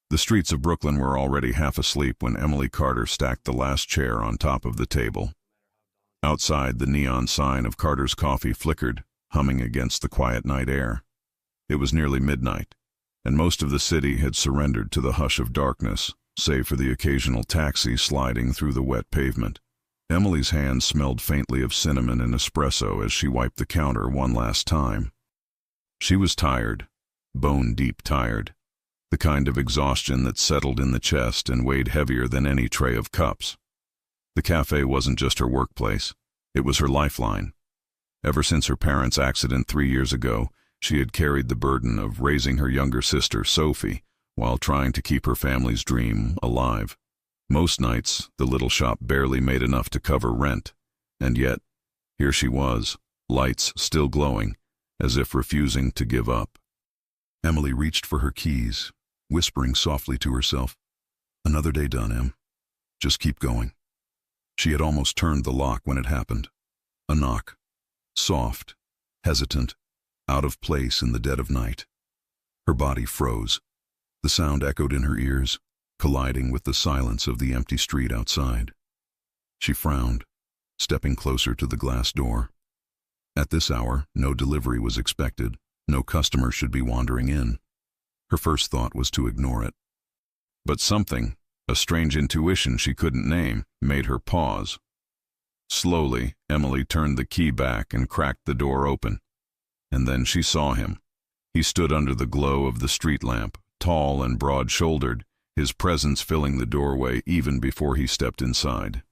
The streets of Brooklyn were already half asleep when Emily Carter stacked the last chair on top of the table. Outside, the neon sign of Carter's Coffee flickered, humming against the quiet night air. It was nearly midnight, and most of the city had surrendered to the hush of darkness, save for the occasional taxi sliding through the wet pavement. Emily's hands smelled faintly of cinnamon and espresso as she wiped the counter one last time. She was tired, bone-deep tired, the kind of exhaustion that settled in the chest and weighed heavier than any tray of cups. The cafe wasn't just her workplace, it was her lifeline. Ever since her parents' accident 3 years ago, she had carried the burden of raising her younger sister, Sophie, while trying to keep her family's dream alive. Most nights, the little shop barely made enough to cover rent, and yet, here she was, lights still glowing, as if refusing to give up. Emily reached for her keys, whispering softly to herself, "Another day done, Em. Just keep going." She had almost turned the lock when it happened. A knock. Soft, hesitant, out of place in the dead of night. Her body froze. The sound echoed in her ears, colliding with the silence of the empty street outside. She frowned, stepping closer to the glass door. At this hour, no delivery was expected. No customer should be wandering in. Her first thought was to ignore it. But something, a strange intuition she couldn't name, made her pause. Slowly, Emily turned the key back and cracked the door open. And then she saw him. He stood under the glow of the street lamp, tall and broad-shouldered, his presence filling the doorway even before he stepped inside.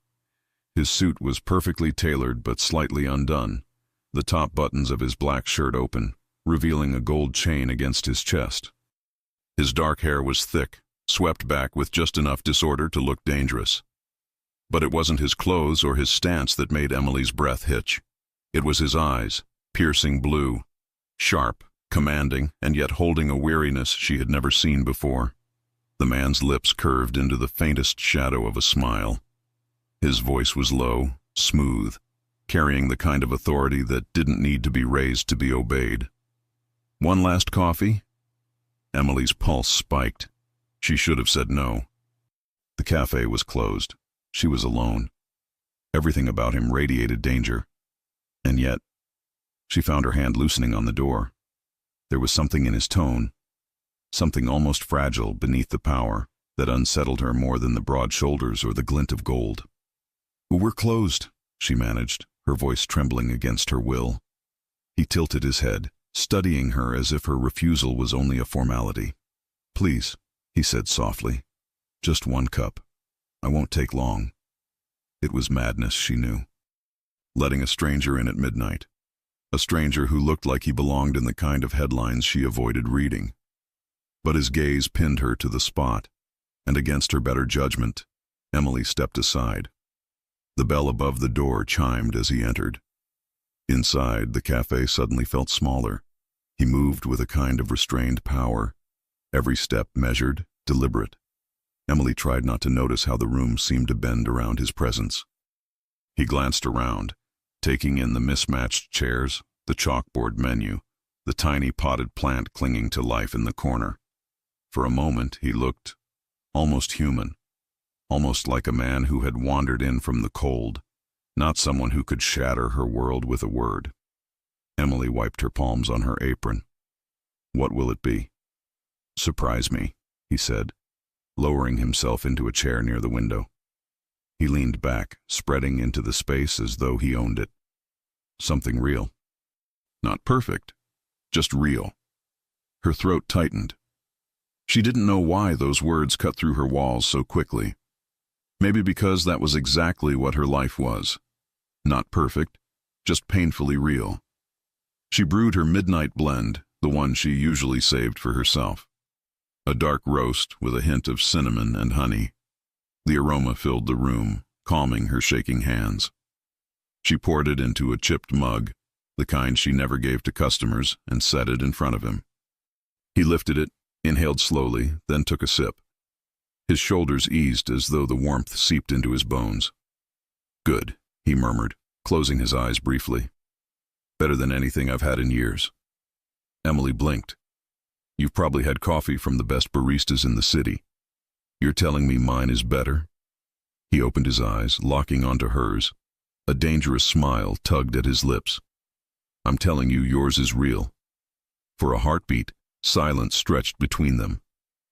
His suit was perfectly tailored but slightly undone, the top buttons of his black shirt open, revealing a gold chain against his chest. His dark hair was thick, swept back with just enough disorder to look dangerous. But it wasn't his clothes or his stance that made Emily's breath hitch. It was his eyes, piercing blue, sharp, commanding, and yet holding a weariness she had never seen before. The man's lips curved into the faintest shadow of a smile. His voice was low, smooth, carrying the kind of authority that didn't need to be raised to be obeyed. "One last coffee?" Emily's pulse spiked. She should have said no. The cafe was closed. She was alone. Everything about him radiated danger. And yet, she found her hand loosening on the door. There was something in his tone, something almost fragile beneath the power, that unsettled her more than the broad shoulders or the glint of gold. "We're closed," she managed, her voice trembling against her will. He tilted his head, studying her as if her refusal was only a formality. "Please," he said softly. "Just one cup. I won't take long." It was madness, she knew. Letting a stranger in at midnight. A stranger who looked like he belonged in the kind of headlines she avoided reading. But his gaze pinned her to the spot, and against her better judgment, Emily stepped aside. The bell above the door chimed as he entered. Inside, the cafe suddenly felt smaller. He moved with a kind of restrained power, every step measured, deliberate. Emily tried not to notice how the room seemed to bend around his presence. He glanced around, taking in the mismatched chairs, the chalkboard menu, the tiny potted plant clinging to life in the corner. For a moment, he looked almost human, almost like a man who had wandered in from the cold, not someone who could shatter her world with a word. Emily wiped her palms on her apron. "What will it be?" "Surprise me," he said, lowering himself into a chair near the window. He leaned back, spreading into the space as though he owned it. "Something real. Not perfect, just real." Her throat tightened. She didn't know why those words cut through her walls so quickly. Maybe because that was exactly what her life was. Not perfect, just painfully real. She brewed her midnight blend, the one she usually saved for herself. A dark roast with a hint of cinnamon and honey. The aroma filled the room, calming her shaking hands. She poured it into a chipped mug, the kind she never gave to customers, and set it in front of him. He lifted it, inhaled slowly, then took a sip. His shoulders eased as though the warmth seeped into his bones. "Good," he murmured, closing his eyes briefly. "Better than anything I've had in years." Emily blinked. You've probably had coffee from the best baristas in the city. You're telling me mine is better? He opened his eyes, locking onto hers. A dangerous smile tugged at his lips. I'm telling you, yours is real. For a heartbeat, silence stretched between them.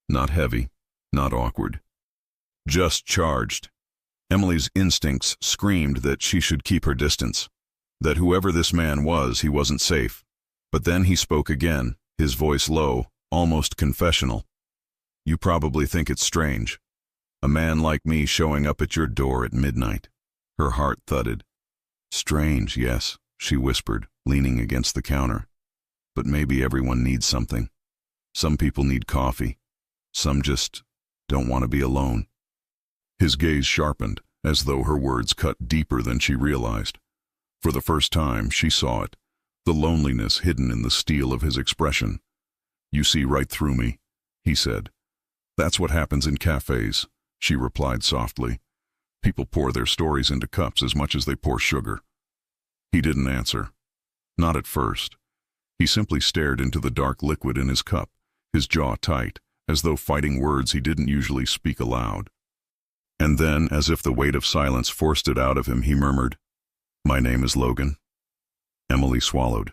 Not heavy, not awkward. Just charged. Emily's instincts screamed that she should keep her distance. That whoever this man was, he wasn't safe. But then he spoke again, his voice low, almost confessional. You probably think it's strange. A man like me showing up at your door at midnight. Her heart thudded. Strange, yes, she whispered, leaning against the counter. But maybe everyone needs something. Some people need coffee. Some just don't want to be alone. His gaze sharpened, as though her words cut deeper than she realized. For the first time, she saw it, the loneliness hidden in the steel of his expression. You see right through me, he said. That's what happens in cafes, she replied softly. People pour their stories into cups as much as they pour sugar. He didn't answer. Not at first. He simply stared into the dark liquid in his cup, his jaw tight, as though fighting words he didn't usually speak aloud. And then, as if the weight of silence forced it out of him, he murmured, My name is Logan. Emily swallowed.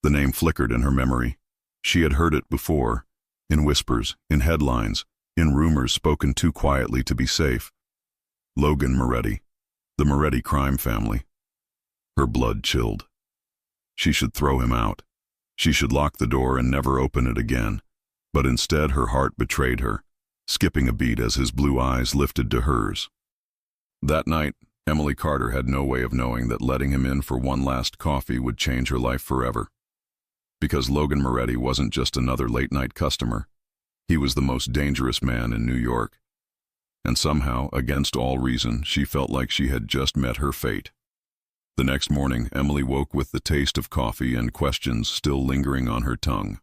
The name flickered in her memory. She had heard it before, in whispers, in headlines, in rumors spoken too quietly to be safe. Logan Moretti, the Moretti crime family. Her blood chilled. She should throw him out. She should lock the door and never open it again. But instead her heart betrayed her, skipping a beat as his blue eyes lifted to hers. That night, Emily Carter had no way of knowing that letting him in for one last coffee would change her life forever. Because Logan Moretti wasn't just another late-night customer. He was the most dangerous man in New York. And somehow, against all reason, she felt like she had just met her fate. The next morning, Emily woke with the taste of coffee and questions still lingering on her tongue.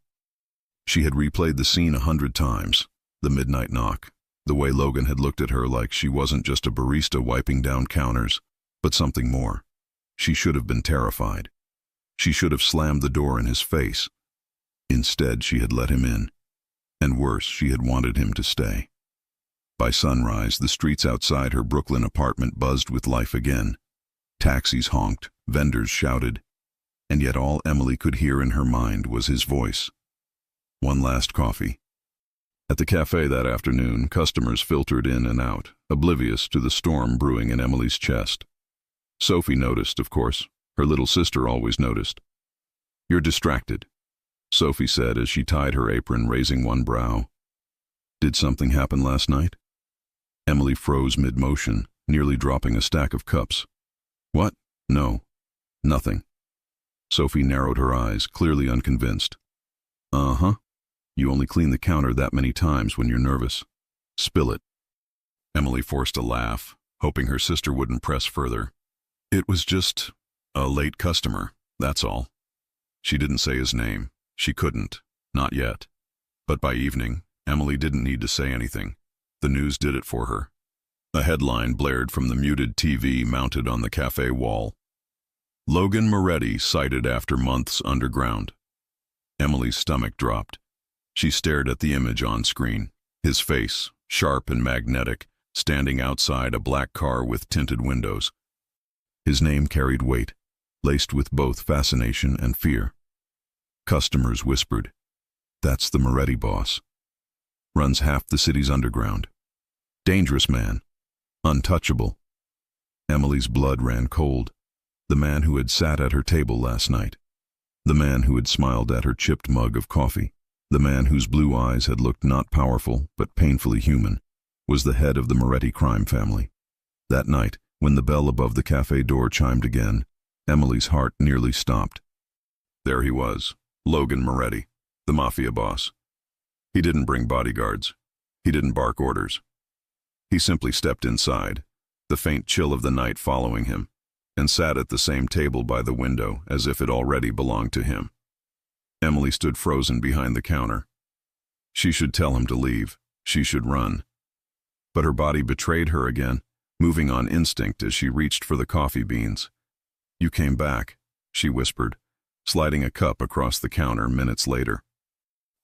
She had replayed the scene 100 times, the midnight knock, the way Logan had looked at her like she wasn't just a barista wiping down counters, but something more. She should have been terrified. She should have slammed the door in his face. Instead, she had let him in. And worse, she had wanted him to stay. By sunrise, the streets outside her Brooklyn apartment buzzed with life again. Taxis honked, vendors shouted, and yet all Emily could hear in her mind was his voice. One last coffee. At the cafe that afternoon, customers filtered in and out, oblivious to the storm brewing in Emily's chest. Sophie noticed, of course. Her little sister always noticed. You're distracted, Sophie said as she tied her apron, raising one brow. Did something happen last night? Emily froze mid-motion, nearly dropping a stack of cups. What? No. Nothing. Sophie narrowed her eyes, clearly unconvinced. Uh-huh. You only clean the counter that many times when you're nervous. Spill it. Emily forced a laugh, hoping her sister wouldn't press further. It was just a late customer, that's all. She didn't say his name. She couldn't. Not yet. But by evening, Emily didn't need to say anything. The news did it for her. A headline blared from the muted TV mounted on the cafe wall. Logan Moretti cited after months underground. Emily's stomach dropped. She stared at the image on screen, his face, sharp and magnetic, standing outside a black car with tinted windows. His name carried weight, laced with both fascination and fear. Customers whispered, "That's the Moretti boss. Runs half the city's underground. Dangerous man. Untouchable." Emily's blood ran cold. The man who had sat at her table last night. The man who had smiled at her chipped mug of coffee. The man whose blue eyes had looked not powerful, but painfully human, was the head of the Moretti crime family. That night, when the bell above the cafe door chimed again, Emily's heart nearly stopped. There he was, Logan Moretti, the Mafia boss. He didn't bring bodyguards. He didn't bark orders. He simply stepped inside, the faint chill of the night following him, and sat at the same table by the window as if it already belonged to him. Emily stood frozen behind the counter. She should tell him to leave. She should run. But her body betrayed her again, moving on instinct as she reached for the coffee beans. "You came back," she whispered, sliding a cup across the counter minutes later.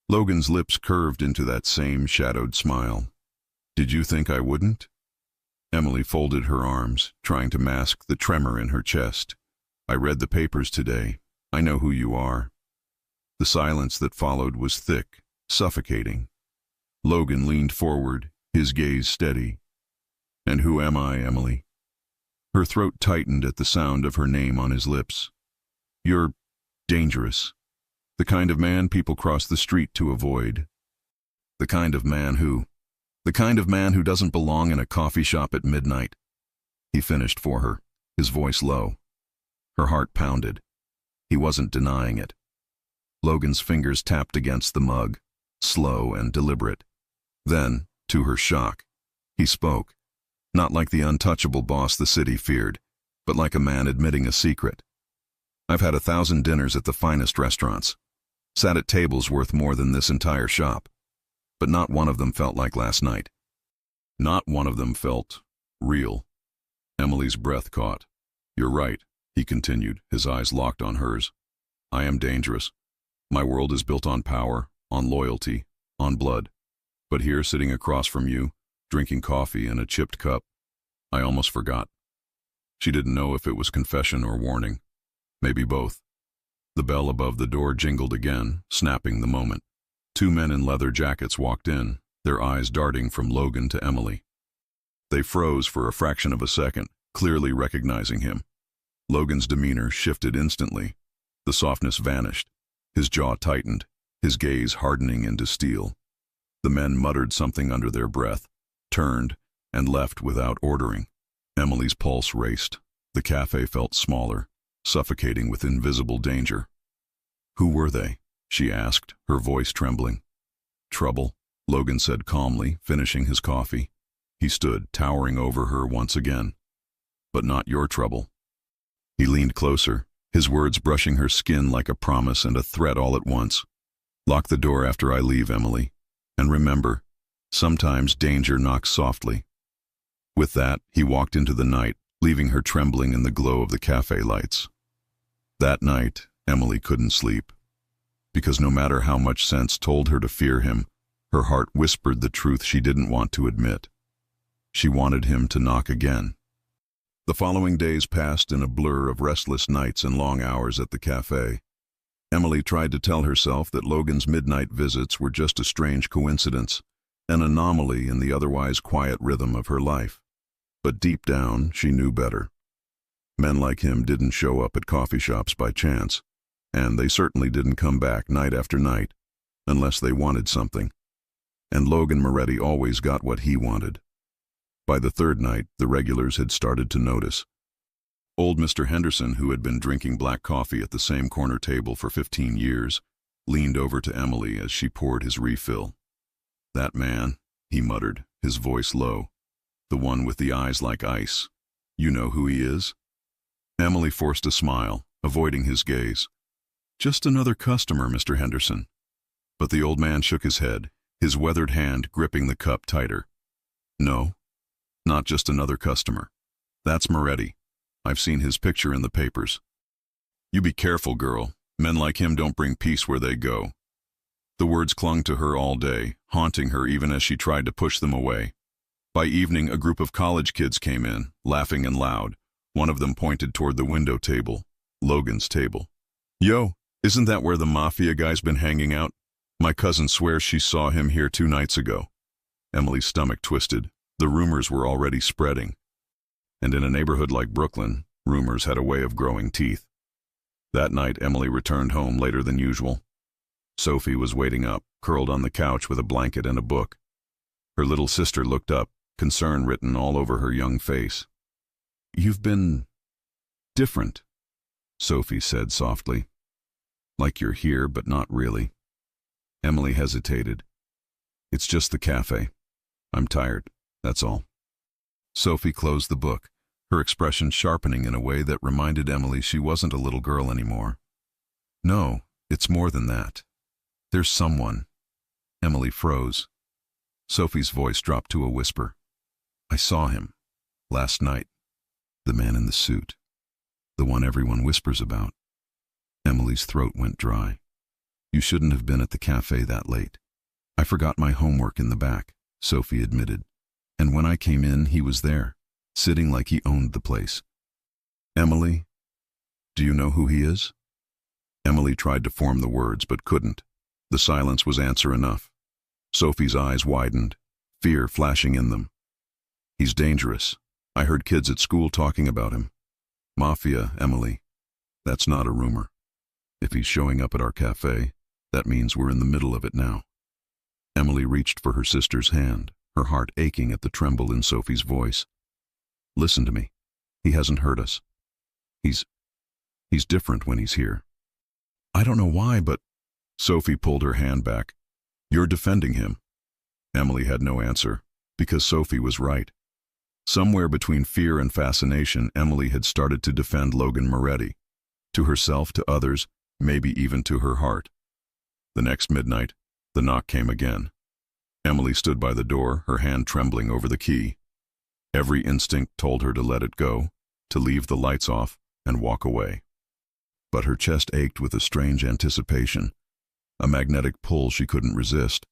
Logan's lips curved into that same shadowed smile. Did you think I wouldn't? Emily folded her arms, trying to mask the tremor in her chest. I read the papers today. I know who you are. The silence that followed was thick, suffocating. Logan leaned forward, his gaze steady. And who am I, Emily? Her throat tightened at the sound of her name on his lips. You're dangerous. The kind of man people cross the street to avoid. The kind of man who doesn't belong in a coffee shop at midnight. He finished for her, his voice low. Her heart pounded. He wasn't denying it. Logan's fingers tapped against the mug, slow and deliberate. Then, to her shock, he spoke, not like the untouchable boss the city feared, but like a man admitting a secret. I've had 1,000 dinners at the finest restaurants, sat at tables worth more than this entire shop, but not one of them felt like last night. Not one of them felt real. Emily's breath caught. You're right, he continued, his eyes locked on hers. I am dangerous. My world is built on power, on loyalty, on blood. But here, sitting across from you, drinking coffee in a chipped cup, I almost forgot. She didn't know if it was confession or warning. Maybe both. The bell above the door jingled again, snapping the moment. 2 men in leather jackets walked in, their eyes darting from Logan to Emily. They froze for a fraction of a second, clearly recognizing him. Logan's demeanor shifted instantly. The softness vanished. His jaw tightened, his gaze hardening into steel. The men muttered something under their breath, turned, and left without ordering. Emily's pulse raced. The cafe felt smaller, suffocating with invisible danger. Who were they? She asked, her voice trembling. Trouble, Logan said calmly, finishing his coffee. He stood, towering over her once again. But not your trouble. He leaned closer, his words brushing her skin like a promise and a threat all at once. Lock the door after I leave, Emily. And remember, sometimes danger knocks softly. With that, he walked into the night, leaving her trembling in the glow of the cafe lights. That night, Emily couldn't sleep. Because no matter how much sense told her to fear him, her heart whispered the truth she didn't want to admit. She wanted him to knock again. The following days passed in a blur of restless nights and long hours at the cafe. Emily tried to tell herself that Logan's midnight visits were just a strange coincidence, an anomaly in the otherwise quiet rhythm of her life. But deep down, she knew better. Men like him didn't show up at coffee shops by chance, and they certainly didn't come back night after night, unless they wanted something. And Logan Moretti always got what he wanted. By the third night, the regulars had started to notice. Old Mr. Henderson, who had been drinking black coffee at the same corner table for 15 years, leaned over to Emily as she poured his refill. That man, he muttered, his voice low. The one with the eyes like ice. You know who he is? Emily forced a smile, avoiding his gaze. Just another customer, Mr. Henderson. But the old man shook his head, his weathered hand gripping the cup tighter. No, not just another customer. That's Moretti. I've seen his picture in the papers. You be careful, girl. Men like him don't bring peace where they go. The words clung to her all day, haunting her even as she tried to push them away. By evening, a group of college kids came in, laughing and loud. One of them pointed toward the window table, Logan's table. Yo, isn't that where the Mafia guy's been hanging out? My cousin swears she saw him here 2 nights ago. Emily's stomach twisted. The rumors were already spreading. And in a neighborhood like Brooklyn, rumors had a way of growing teeth. That night, Emily returned home later than usual. Sophie was waiting up, curled on the couch with a blanket and a book. Her little sister looked up, concern written all over her young face. You've been different, Sophie said softly. Like you're here, but not really. Emily hesitated. It's just the cafe. I'm tired, that's all. Sophie closed the book, her expression sharpening in a way that reminded Emily she wasn't a little girl anymore. No, it's more than that. There's someone. Emily froze. Sophie's voice dropped to a whisper. I saw him. Last night. The man in the suit. The one everyone whispers about. Emily's throat went dry. You shouldn't have been at the cafe that late. I forgot my homework in the back, Sophie admitted. And when I came in, he was there, sitting like he owned the place. Emily, do you know who he is? Emily tried to form the words but couldn't. The silence was answer enough. Sophie's eyes widened, fear flashing in them. He's dangerous. I heard kids at school talking about him. Mafia, Emily. That's not a rumor. If he's showing up at our cafe, that means we're in the middle of it now. Emily reached for her sister's hand, her heart aching at the tremble in Sophie's voice. Listen to me. He hasn't hurt us. He's different when he's here. I don't know why, but... Sophie pulled her hand back. You're defending him. Emily had no answer, because Sophie was right. Somewhere between fear and fascination, Emily had started to defend Logan Moretti. To herself, to others, maybe even to her heart. The next midnight, the knock came again. Emily stood by the door, her hand trembling over the key. Every instinct told her to let it go, to leave the lights off and walk away. But her chest ached with a strange anticipation, a magnetic pull she couldn't resist.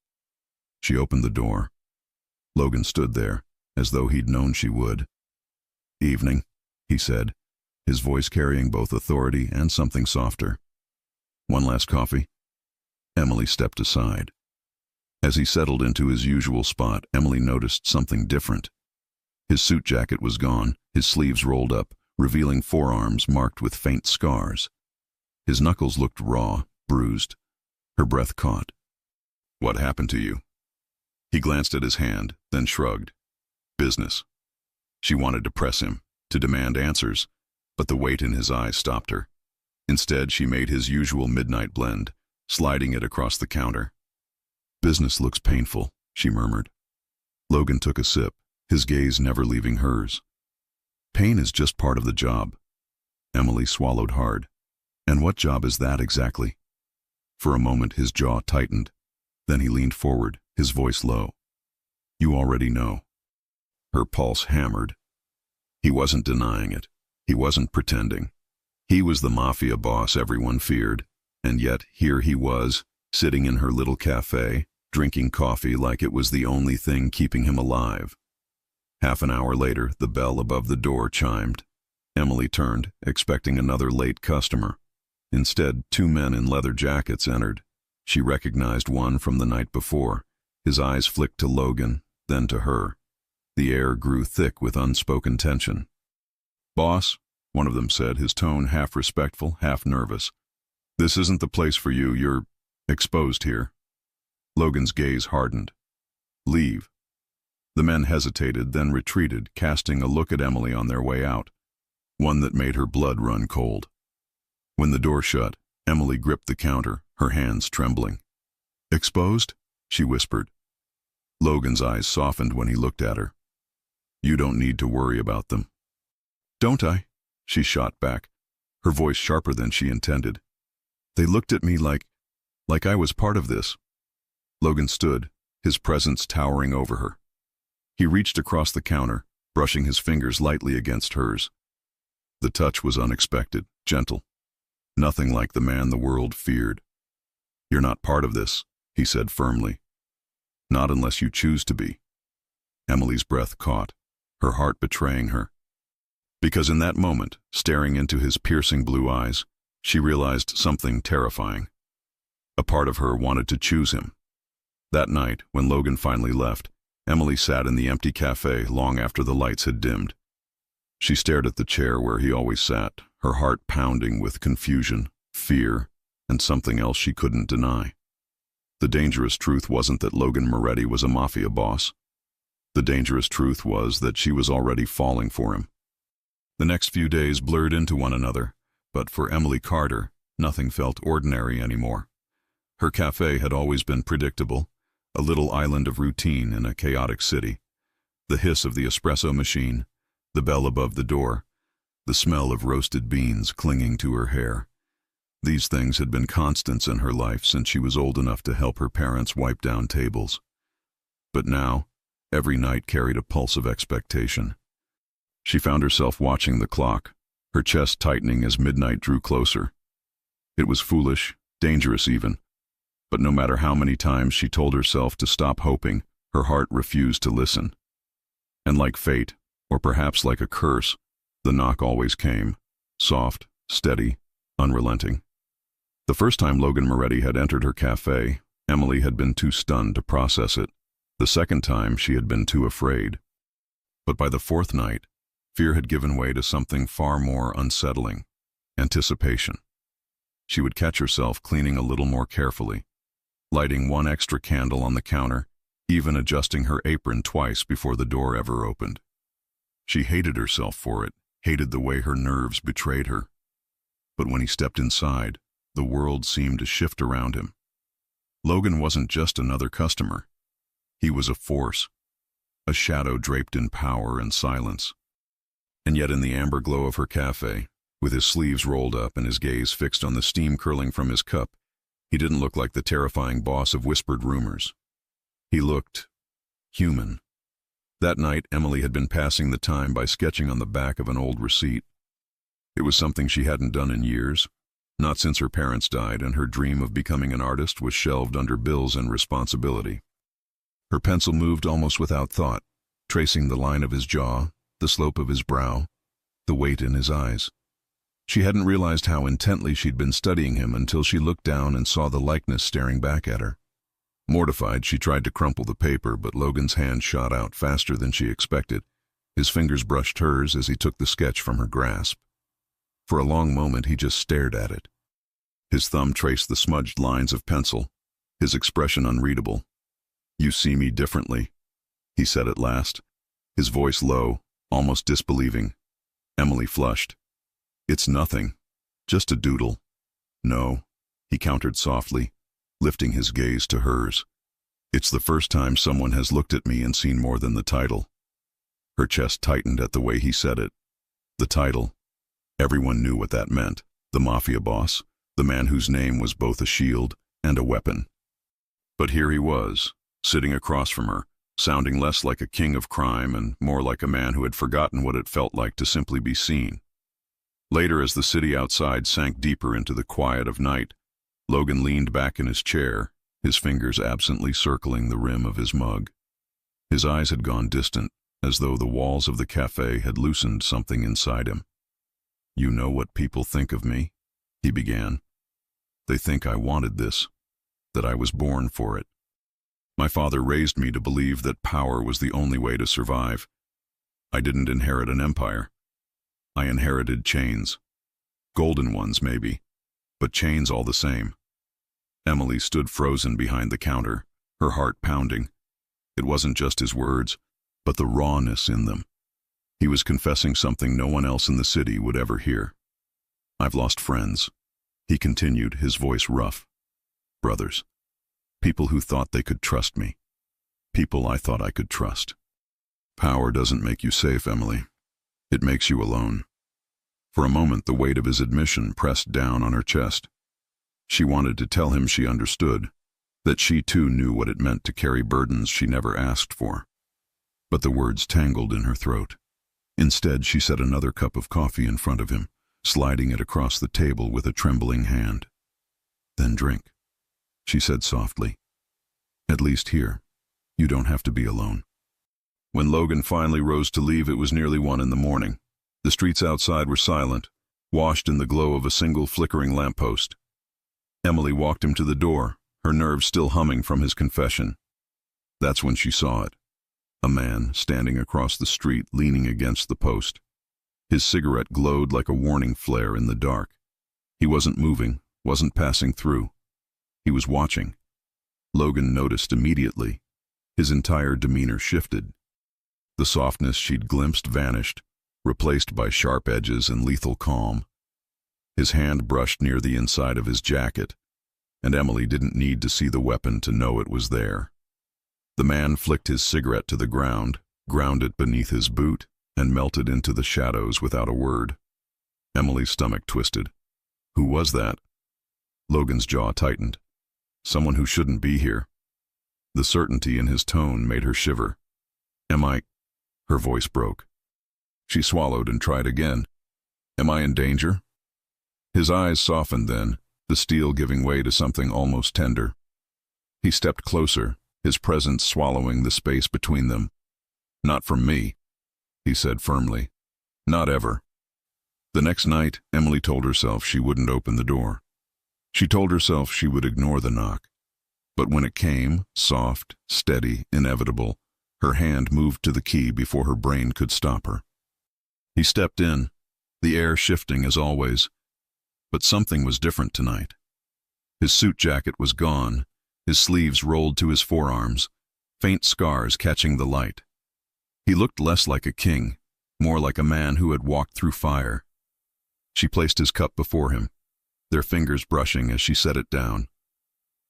She opened the door. Logan stood there, as though he'd known she would. Evening, he said, his voice carrying both authority and something softer. One last coffee? Emily stepped aside. As he settled into his usual spot, Emily noticed something different. His suit jacket was gone, his sleeves rolled up, revealing forearms marked with faint scars. His knuckles looked raw, bruised. Her breath caught. What happened to you? He glanced at his hand, then shrugged. Business. She wanted to press him, to demand answers, but the weight in his eyes stopped her. Instead, she made his usual midnight blend, sliding it across the counter. Business looks painful, she murmured. Logan took a sip, his gaze never leaving hers. Pain is just part of the job. Emily swallowed hard. And what job is that exactly? For a moment his jaw tightened. Then he leaned forward, his voice low. You already know. Her pulse hammered. He wasn't denying it. He wasn't pretending. He was the mafia boss everyone feared, and yet here he was, sitting in her little cafe, drinking coffee like it was the only thing keeping him alive. Half an hour later, the bell above the door chimed. Emily turned, expecting another late customer. Instead, two men in leather jackets entered. She recognized one from the night before. His eyes flicked to Logan, then to her. The air grew thick with unspoken tension. Boss, one of them said, his tone half respectful, half nervous. This isn't the place for you. You're exposed here. Logan's gaze hardened. Leave. The men hesitated, then retreated, casting a look at Emily on their way out, one that made her blood run cold. When the door shut, Emily gripped the counter, her hands trembling. Exposed? She whispered. Logan's eyes softened when he looked at her. You don't need to worry about them. Don't I? She shot back, her voice sharper than she intended. They looked at me like I was part of this. Logan stood, his presence towering over her. He reached across the counter, brushing his fingers lightly against hers. The touch was unexpected, gentle. Nothing like the man the world feared. You're not part of this, he said firmly. Not unless you choose to be. Emily's breath caught, her heart betraying her. Because in that moment, staring into his piercing blue eyes, she realized something terrifying. A part of her wanted to choose him. That night, when Logan finally left, Emily sat in the empty cafe long after the lights had dimmed. She stared at the chair where he always sat, her heart pounding with confusion, fear, and something else she couldn't deny. The dangerous truth wasn't that Logan Moretti was a mafia boss. The dangerous truth was that she was already falling for him. The next few days blurred into one another, but for Emily Carter, nothing felt ordinary anymore. Her cafe had always been predictable, a little island of routine in a chaotic city. The hiss of the espresso machine, the bell above the door, the smell of roasted beans clinging to her hair. These things had been constants in her life since she was old enough to help her parents wipe down tables. But now, every night carried a pulse of expectation. She found herself watching the clock, her chest tightening as midnight drew closer. It was foolish, dangerous even, But no matter how many times she told herself to stop hoping, her heart refused to listen. And like fate, or perhaps like a curse, the knock always came, soft, steady, unrelenting. The first time Logan Moretti had entered her cafe, Emily had been too stunned to process it. The second time, she had been too afraid. But by the fourth night, fear had given way to something far more unsettling: anticipation. She would catch herself cleaning a little more carefully, lighting one extra candle on the counter, even adjusting her apron twice before the door ever opened. She hated herself for it, hated the way her nerves betrayed her. But when he stepped inside, the world seemed to shift around him. Logan wasn't just another customer. He was a force, a shadow draped in power and silence. And yet in the amber glow of her cafe, with his sleeves rolled up and his gaze fixed on the steam curling from his cup, he didn't look like the terrifying boss of whispered rumors. He looked human. That night, Emily had been passing the time by sketching on the back of an old receipt. It was something she hadn't done in years, not since her parents died and her dream of becoming an artist was shelved under bills and responsibility. Her pencil moved almost without thought, tracing the line of his jaw, the slope of his brow, the weight in his eyes. She hadn't realized how intently she'd been studying him until she looked down and saw the likeness staring back at her. Mortified, she tried to crumple the paper, but Logan's hand shot out faster than she expected. His fingers brushed hers as he took the sketch from her grasp. For a long moment, he just stared at it. His thumb traced the smudged lines of pencil, his expression unreadable. "You see me differently," he said at last, his voice low, almost disbelieving. Emily flushed. "It's nothing, just a doodle." "No," he countered softly, lifting his gaze to hers. "It's the first time someone has looked at me and seen more than the title." Her chest tightened at the way he said it. The title. Everyone knew what that meant. The Mafia boss, the man whose name was both a shield and a weapon. But here he was, sitting across from her, sounding less like a king of crime and more like a man who had forgotten what it felt like to simply be seen. Later, as the city outside sank deeper into the quiet of night, Logan leaned back in his chair, his fingers absently circling the rim of his mug. His eyes had gone distant, as though the walls of the cafe had loosened something inside him. "You know what people think of me?" he began. "They think I wanted this, that I was born for it. My father raised me to believe that power was the only way to survive. I didn't inherit an empire. I inherited chains. Golden ones, maybe, but chains all the same." Emily stood frozen behind the counter, her heart pounding. It wasn't just his words, but the rawness in them. He was confessing something no one else in the city would ever hear. "I've lost friends," he continued, his voice rough. "Brothers. People who thought they could trust me. People I thought I could trust. Power doesn't make you safe, Emily. It makes you alone." For a moment, the weight of his admission pressed down on her chest. She wanted to tell him she understood, that she too knew what it meant to carry burdens she never asked for. But the words tangled in her throat. Instead, she set another cup of coffee in front of him, sliding it across the table with a trembling hand. "Then drink," she said softly. "At least here, you don't have to be alone." When Logan finally rose to leave, it was nearly 1 in the morning. The streets outside were silent, washed in the glow of a single flickering lamppost. Emily walked him to the door, her nerves still humming from his confession. That's when she saw it. A man standing across the street, leaning against the post. His cigarette glowed like a warning flare in the dark. He wasn't moving, wasn't passing through. He was watching. Logan noticed immediately. His entire demeanor shifted. The softness she'd glimpsed vanished, replaced by sharp edges and lethal calm. His hand brushed near the inside of his jacket, and Emily didn't need to see the weapon to know it was there. The man flicked his cigarette to the ground, ground it beneath his boot, and melted into the shadows without a word. Emily's stomach twisted. Who was that? Logan's jaw tightened. Someone who shouldn't be here. The certainty in his tone made her shiver. Am I... Her voice broke. She swallowed and tried again. Am I in danger? His eyes softened then, the steel giving way to something almost tender. He stepped closer, his presence swallowing the space between them. "Not from me," he said firmly. "Not ever." The next night, Emily told herself she wouldn't open the door. She told herself she would ignore the knock. But when it came, soft, steady, inevitable, her hand moved to the key before her brain could stop her. He stepped in, the air shifting as always. But something was different tonight. His suit jacket was gone, his sleeves rolled to his forearms, faint scars catching the light. He looked less like a king, more like a man who had walked through fire. She placed his cup before him, their fingers brushing as she set it down.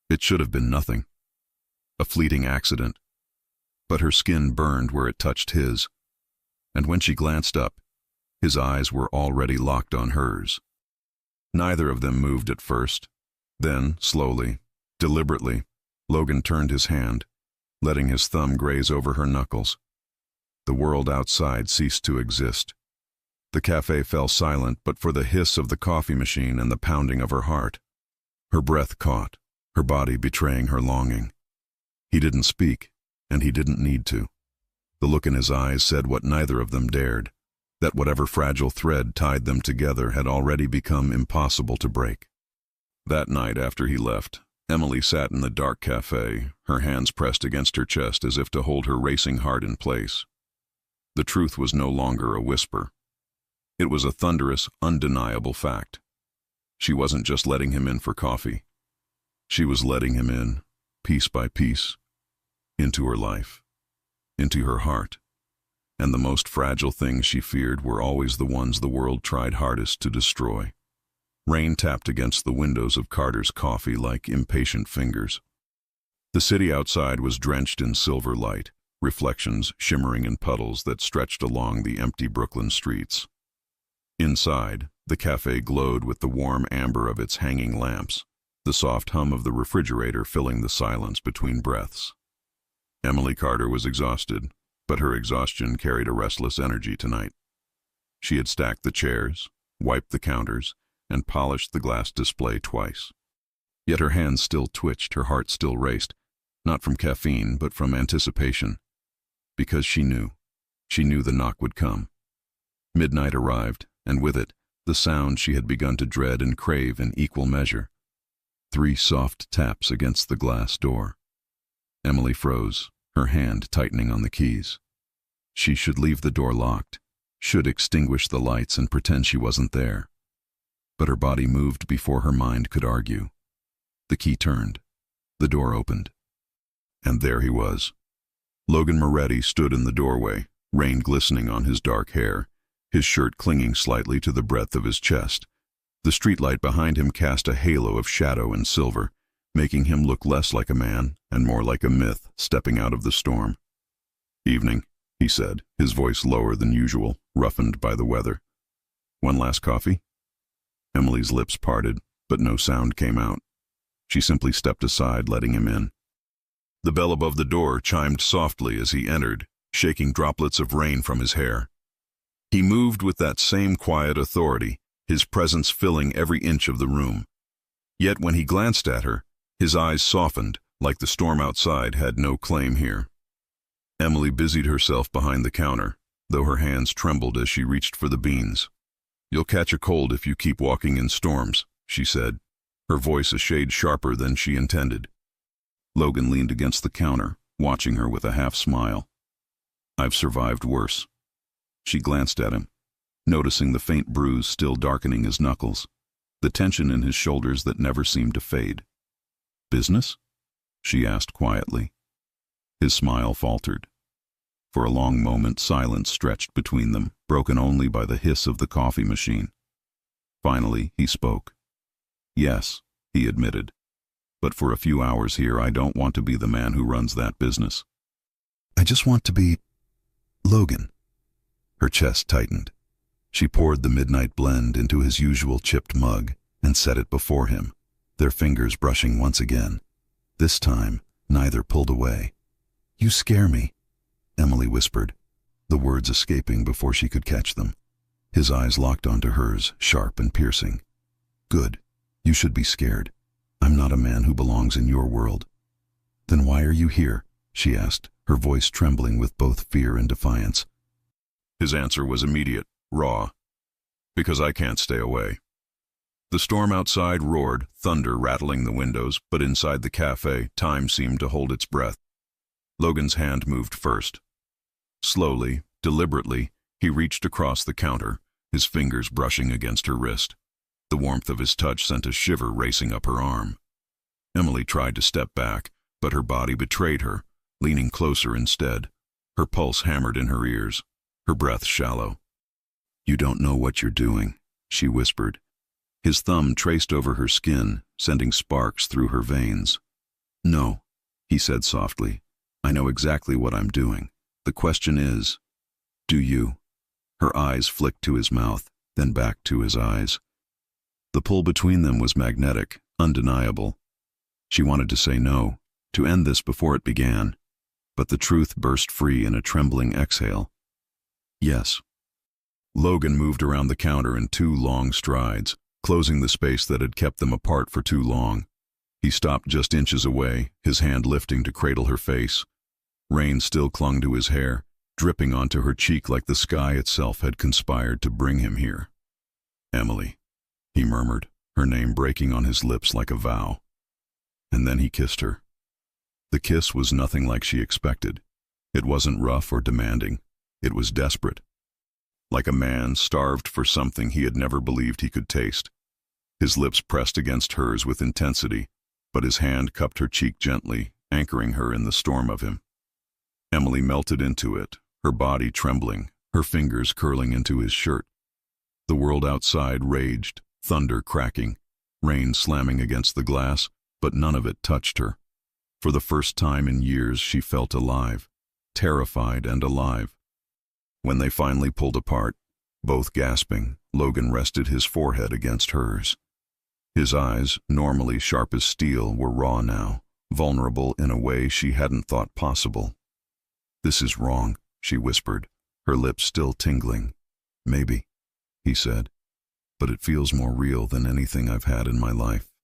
It should have been nothing, a fleeting accident. But her skin burned where it touched his, and when she glanced up, his eyes were already locked on hers. Neither of them moved at first. Then, slowly, deliberately, Logan turned his hand, letting his thumb graze over her knuckles. The world outside ceased to exist. The cafe fell silent but for the hiss of the coffee machine and the pounding of her heart. Her breath caught, her body betraying her longing. He didn't speak, and he didn't need to. The look in his eyes said what neither of them dared, that whatever fragile thread tied them together had already become impossible to break. That night after he left, Emily sat in the dark cafe, her hands pressed against her chest as if to hold her racing heart in place. The truth was no longer a whisper. It was a thunderous, undeniable fact. She wasn't just letting him in for coffee. She was letting him in, piece by piece, into her life, into her heart. And the most fragile things she feared were always the ones the world tried hardest to destroy. Rain tapped against the windows of Carter's coffee like impatient fingers. The city outside was drenched in silver light, reflections shimmering in puddles that stretched along the empty Brooklyn streets. Inside, the cafe glowed with the warm amber of its hanging lamps, the soft hum of the refrigerator filling the silence between breaths. Emily Carter was exhausted, but her exhaustion carried a restless energy tonight. She had stacked the chairs, wiped the counters, and polished the glass display twice. Yet her hands still twitched, her heart still raced, not from caffeine, but from anticipation. Because she knew the knock would come. Midnight arrived, and with it, the sound she had begun to dread and crave in equal measure. 3 soft taps against the glass door. Emily froze, her hand tightening on the keys. She should leave the door locked, should extinguish the lights and pretend she wasn't there. But her body moved before her mind could argue. The key turned. The door opened. And there he was. Logan Moretti stood in the doorway, rain glistening on his dark hair, his shirt clinging slightly to the breadth of his chest. The streetlight behind him cast a halo of shadow and silver, making him look less like a man and more like a myth stepping out of the storm. "Evening," he said, his voice lower than usual, roughened by the weather. "One last coffee?" Emily's lips parted, but no sound came out. She simply stepped aside, letting him in. The bell above the door chimed softly as he entered, shaking droplets of rain from his hair. He moved with that same quiet authority, his presence filling every inch of the room. Yet when he glanced at her, his eyes softened, like the storm outside had no claim here. Emily busied herself behind the counter, though her hands trembled as she reached for the beans. "You'll catch a cold if you keep walking in storms," she said, her voice a shade sharper than she intended. Logan leaned against the counter, watching her with a half-smile. "I've survived worse." She glanced at him, noticing the faint bruise still darkening his knuckles, the tension in his shoulders that never seemed to fade. "Business?" she asked quietly. His smile faltered. For a long moment, silence stretched between them, broken only by the hiss of the coffee machine. Finally, he spoke. "Yes," he admitted. "But for a few hours here, I don't want to be the man who runs that business. I just want to be Logan." Her chest tightened. She poured the midnight blend into his usual chipped mug and set it before him, their fingers brushing once again. This time, neither pulled away. "You scare me," Emily whispered, the words escaping before she could catch them. His eyes locked onto hers, sharp and piercing. "Good. You should be scared. I'm not a man who belongs in your world." "Then why are you here?" she asked, her voice trembling with both fear and defiance. His answer was immediate, raw. "Because I can't stay away." The storm outside roared, thunder rattling the windows, but inside the cafe, time seemed to hold its breath. Logan's hand moved first. Slowly, deliberately, he reached across the counter, his fingers brushing against her wrist. The warmth of his touch sent a shiver racing up her arm. Emily tried to step back, but her body betrayed her, leaning closer instead. Her pulse hammered in her ears, her breath shallow. "You don't know what you're doing," she whispered. His thumb traced over her skin, sending sparks through her veins. "No," he said softly. "I know exactly what I'm doing. The question is, do you?" Her eyes flicked to his mouth, then back to his eyes. The pull between them was magnetic, undeniable. She wanted to say no, to end this before it began, but the truth burst free in a trembling exhale. "Yes." Logan moved around the counter in 2 long strides, closing the space that had kept them apart for too long. He stopped just inches away, his hand lifting to cradle her face. Rain still clung to his hair, dripping onto her cheek like the sky itself had conspired to bring him here. "Emily," he murmured, her name breaking on his lips like a vow. And then he kissed her. The kiss was nothing like she expected. It wasn't rough or demanding. It was desperate. Like a man starved for something he had never believed he could taste. His lips pressed against hers with intensity, but his hand cupped her cheek gently, anchoring her in the storm of him. Emily melted into it, her body trembling, her fingers curling into his shirt. The world outside raged, thunder cracking, rain slamming against the glass, but none of it touched her. For the first time in years she felt alive, terrified and alive. When they finally pulled apart, both gasping, Logan rested his forehead against hers. His eyes, normally sharp as steel, were raw now, vulnerable in a way she hadn't thought possible. "This is wrong," she whispered, her lips still tingling. "Maybe," he said, "but it feels more real than anything I've had in my life."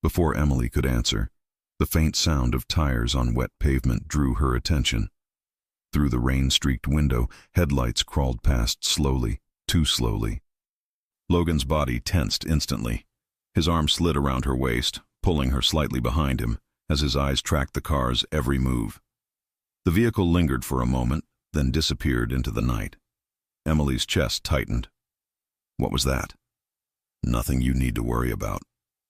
Before Emily could answer, the faint sound of tires on wet pavement drew her attention. Through the rain-streaked window, headlights crawled past slowly, too slowly. Logan's body tensed instantly. His arm slid around her waist, pulling her slightly behind him, as his eyes tracked the car's every move. The vehicle lingered for a moment, then disappeared into the night. Emily's chest tightened. "What was that?" "Nothing you need to worry about,"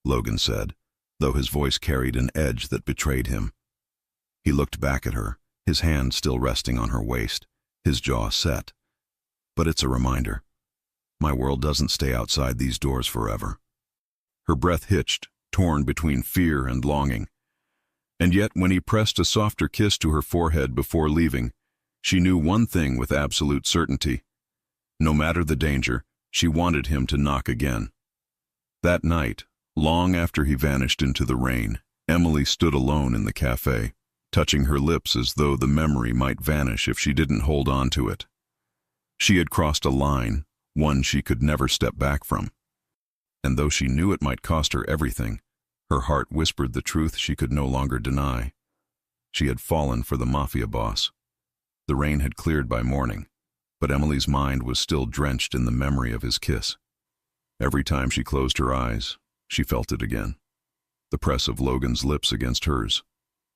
Logan said, though his voice carried an edge that betrayed him. He looked back at her, his hand still resting on her waist, his jaw set. "But it's a reminder. My world doesn't stay outside these doors forever." Her breath hitched, torn between fear and longing. And yet, when he pressed a softer kiss to her forehead before leaving, she knew one thing with absolute certainty. No matter the danger, she wanted him to knock again. That night, long after he vanished into the rain, Emily stood alone in the cafe, touching her lips as though the memory might vanish if she didn't hold on to it. She had crossed a line, one she could never step back from. And though she knew it might cost her everything, her heart whispered the truth she could no longer deny. She had fallen for the Mafia boss. The rain had cleared by morning, but Emily's mind was still drenched in the memory of his kiss. Every time she closed her eyes, she felt it again. The press of Logan's lips against hers,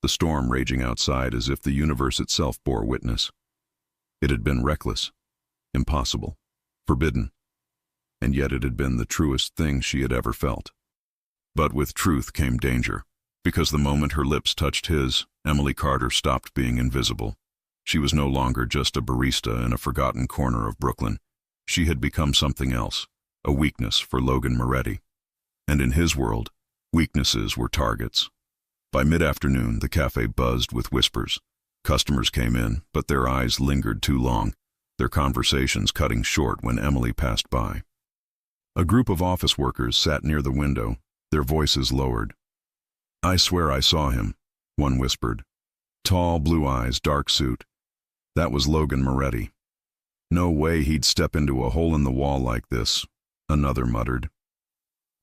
the storm raging outside as if the universe itself bore witness. It had been reckless, impossible, forbidden, and yet it had been the truest thing she had ever felt. But with truth came danger, because the moment her lips touched his, Emily Carter stopped being invisible. She was no longer just a barista in a forgotten corner of Brooklyn. She had become something else, a weakness for Logan Moretti. And in his world, weaknesses were targets. By mid-afternoon, the cafe buzzed with whispers. Customers came in, but their eyes lingered too long, their conversations cutting short when Emily passed by. A group of office workers sat near the window, their voices lowered. "I swear I saw him," one whispered. "Tall, blue eyes, dark suit. That was Logan Moretti." "No way he'd step into a hole in the wall like this," another muttered.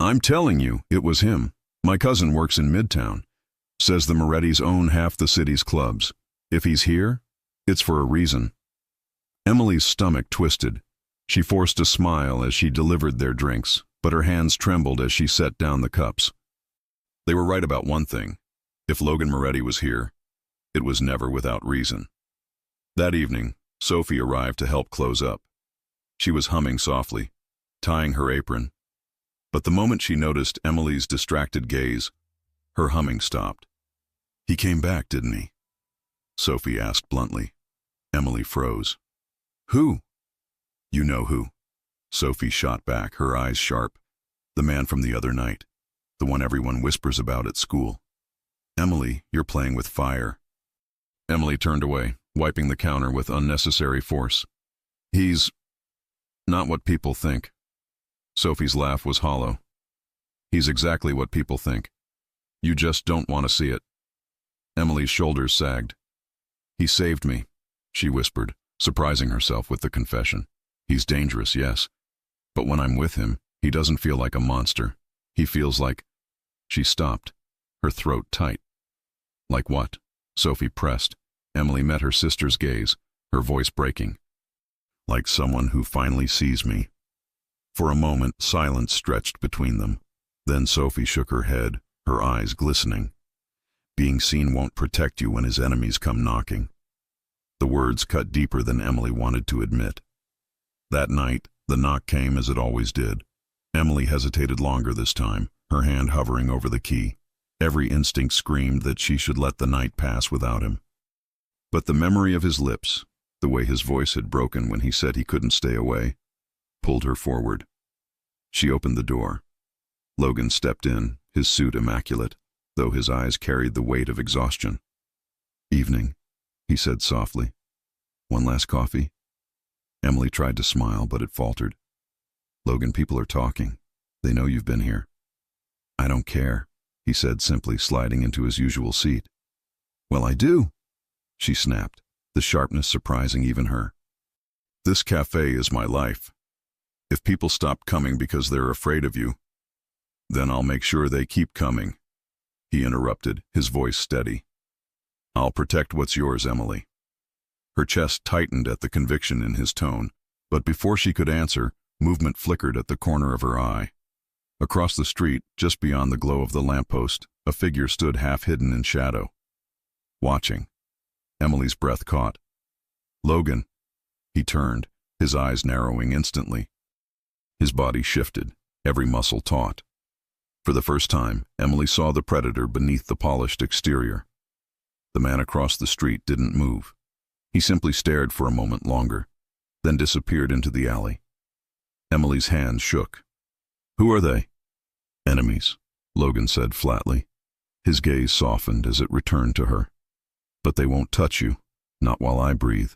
"I'm telling you, it was him. My cousin works in Midtown. Says the Morettis own half the city's clubs. If he's here, it's for a reason. Emily's stomach twisted. She forced a smile as she delivered their drinks, but her hands trembled as she set down the cups. They were right about one thing. If Logan Moretti was here, it was never without reason. That evening, Sophie arrived to help close up. She was humming softly, tying her apron. But the moment she noticed Emily's distracted gaze, her humming stopped. "He came back, didn't he?" Sophie asked bluntly. Emily froze. "Who?" "You know who." Sophie shot back, her eyes sharp. "The man from the other night. The one everyone whispers about at school." "Emily, you're playing with fire." Emily turned away, wiping the counter with unnecessary force. "He's not what people think." Sophie's laugh was hollow. "He's exactly what people think. You just don't want to see it." Emily's shoulders sagged. "He saved me," she whispered, surprising herself with the confession. "He's dangerous, yes. But when I'm with him, he doesn't feel like a monster. He feels like—" She stopped, her throat tight. "Like what?" Sophie pressed. Emily met her sister's gaze, her voice breaking. "Like someone who finally sees me." For a moment, silence stretched between them. Then Sophie shook her head, her eyes glistening. "Being seen won't protect you when his enemies come knocking." The words cut deeper than Emily wanted to admit. That night, the knock came as it always did. Emily hesitated longer this time, her hand hovering over the key. Every instinct screamed that she should let the night pass without him. But the memory of his lips, the way his voice had broken when he said he couldn't stay away, pulled her forward. She opened the door. Logan stepped in, his suit immaculate, though his eyes carried the weight of exhaustion. "Evening," he said softly. "One last coffee?" Emily tried to smile, but it faltered. "Logan, people are talking. They know you've been here." "I don't care," he said simply, sliding into his usual seat. "Well, I do," she snapped, the sharpness surprising even her. "This cafe is my life. If people stop coming because they're afraid of you, then I'll make sure they keep coming." He interrupted, his voice steady. "I'll protect what's yours, Emily." Her chest tightened at the conviction in his tone, but before she could answer, movement flickered at the corner of her eye. Across the street, just beyond the glow of the lamppost, a figure stood half hidden in shadow. Watching. Emily's breath caught. "Logan." He turned, his eyes narrowing instantly. His body shifted, every muscle taut. For the first time, Emily saw the predator beneath the polished exterior. The man across the street didn't move. He simply stared for a moment longer, then disappeared into the alley. Emily's hands shook. "Who are they?" "Enemies," Logan said flatly. His gaze softened as it returned to her. "But they won't touch you, not while I breathe."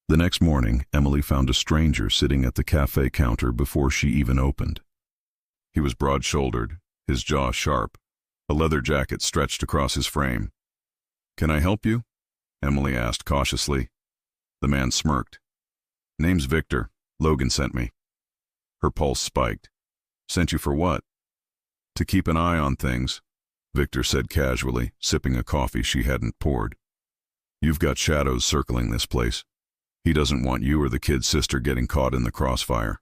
The next morning, Emily found a stranger sitting at the cafe counter before she even opened. He was broad-shouldered, his jaw sharp, a leather jacket stretched across his frame. "Can I help you?" Emily asked cautiously. The man smirked. "Name's Victor. Logan sent me." Her pulse spiked. "Sent you for what?" "To keep an eye on things," Victor said casually, sipping a coffee she hadn't poured. "You've got shadows circling this place. He doesn't want you or the kid's sister getting caught in the crossfire."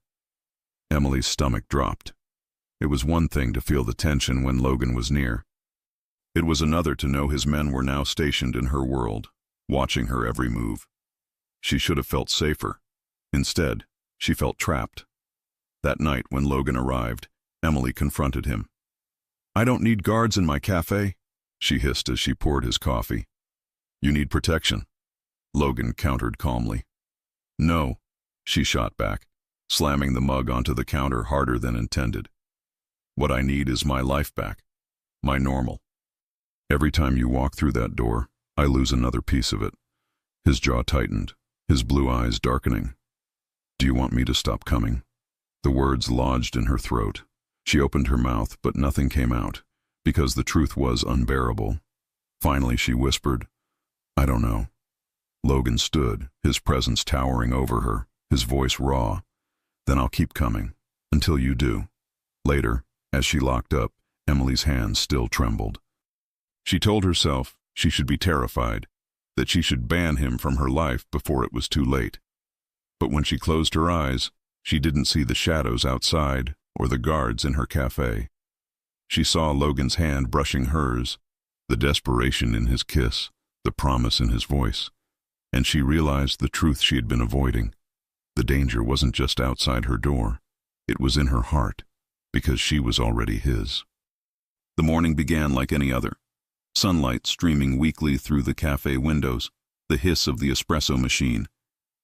Emily's stomach dropped. It was one thing to feel the tension when Logan was near. It was another to know his men were now stationed in her world, watching her every move. She should have felt safer. Instead, she felt trapped. That night when Logan arrived, Emily confronted him. "I don't need guards in my cafe," she hissed as she poured his coffee. "You need protection," Logan countered calmly. "No," she shot back, slamming the mug onto the counter harder than intended. "What I need is my life back, my normal. Every time you walk through that door, I lose another piece of it." His jaw tightened, his blue eyes darkening. "Do you want me to stop coming?" The words lodged in her throat. She opened her mouth, but nothing came out, because the truth was unbearable. Finally, she whispered, "I don't know." Logan stood, his presence towering over her, his voice raw. "Then I'll keep coming, until you do." Later, as she locked up, Emily's hands still trembled. She told herself she should be terrified, that she should ban him from her life before it was too late. But when she closed her eyes, she didn't see the shadows outside or the guards in her cafe. She saw Logan's hand brushing hers, the desperation in his kiss, the promise in his voice, and she realized the truth she had been avoiding. The danger wasn't just outside her door. It was in her heart, because she was already his. The morning began like any other. Sunlight streaming weakly through the cafe windows, the hiss of the espresso machine,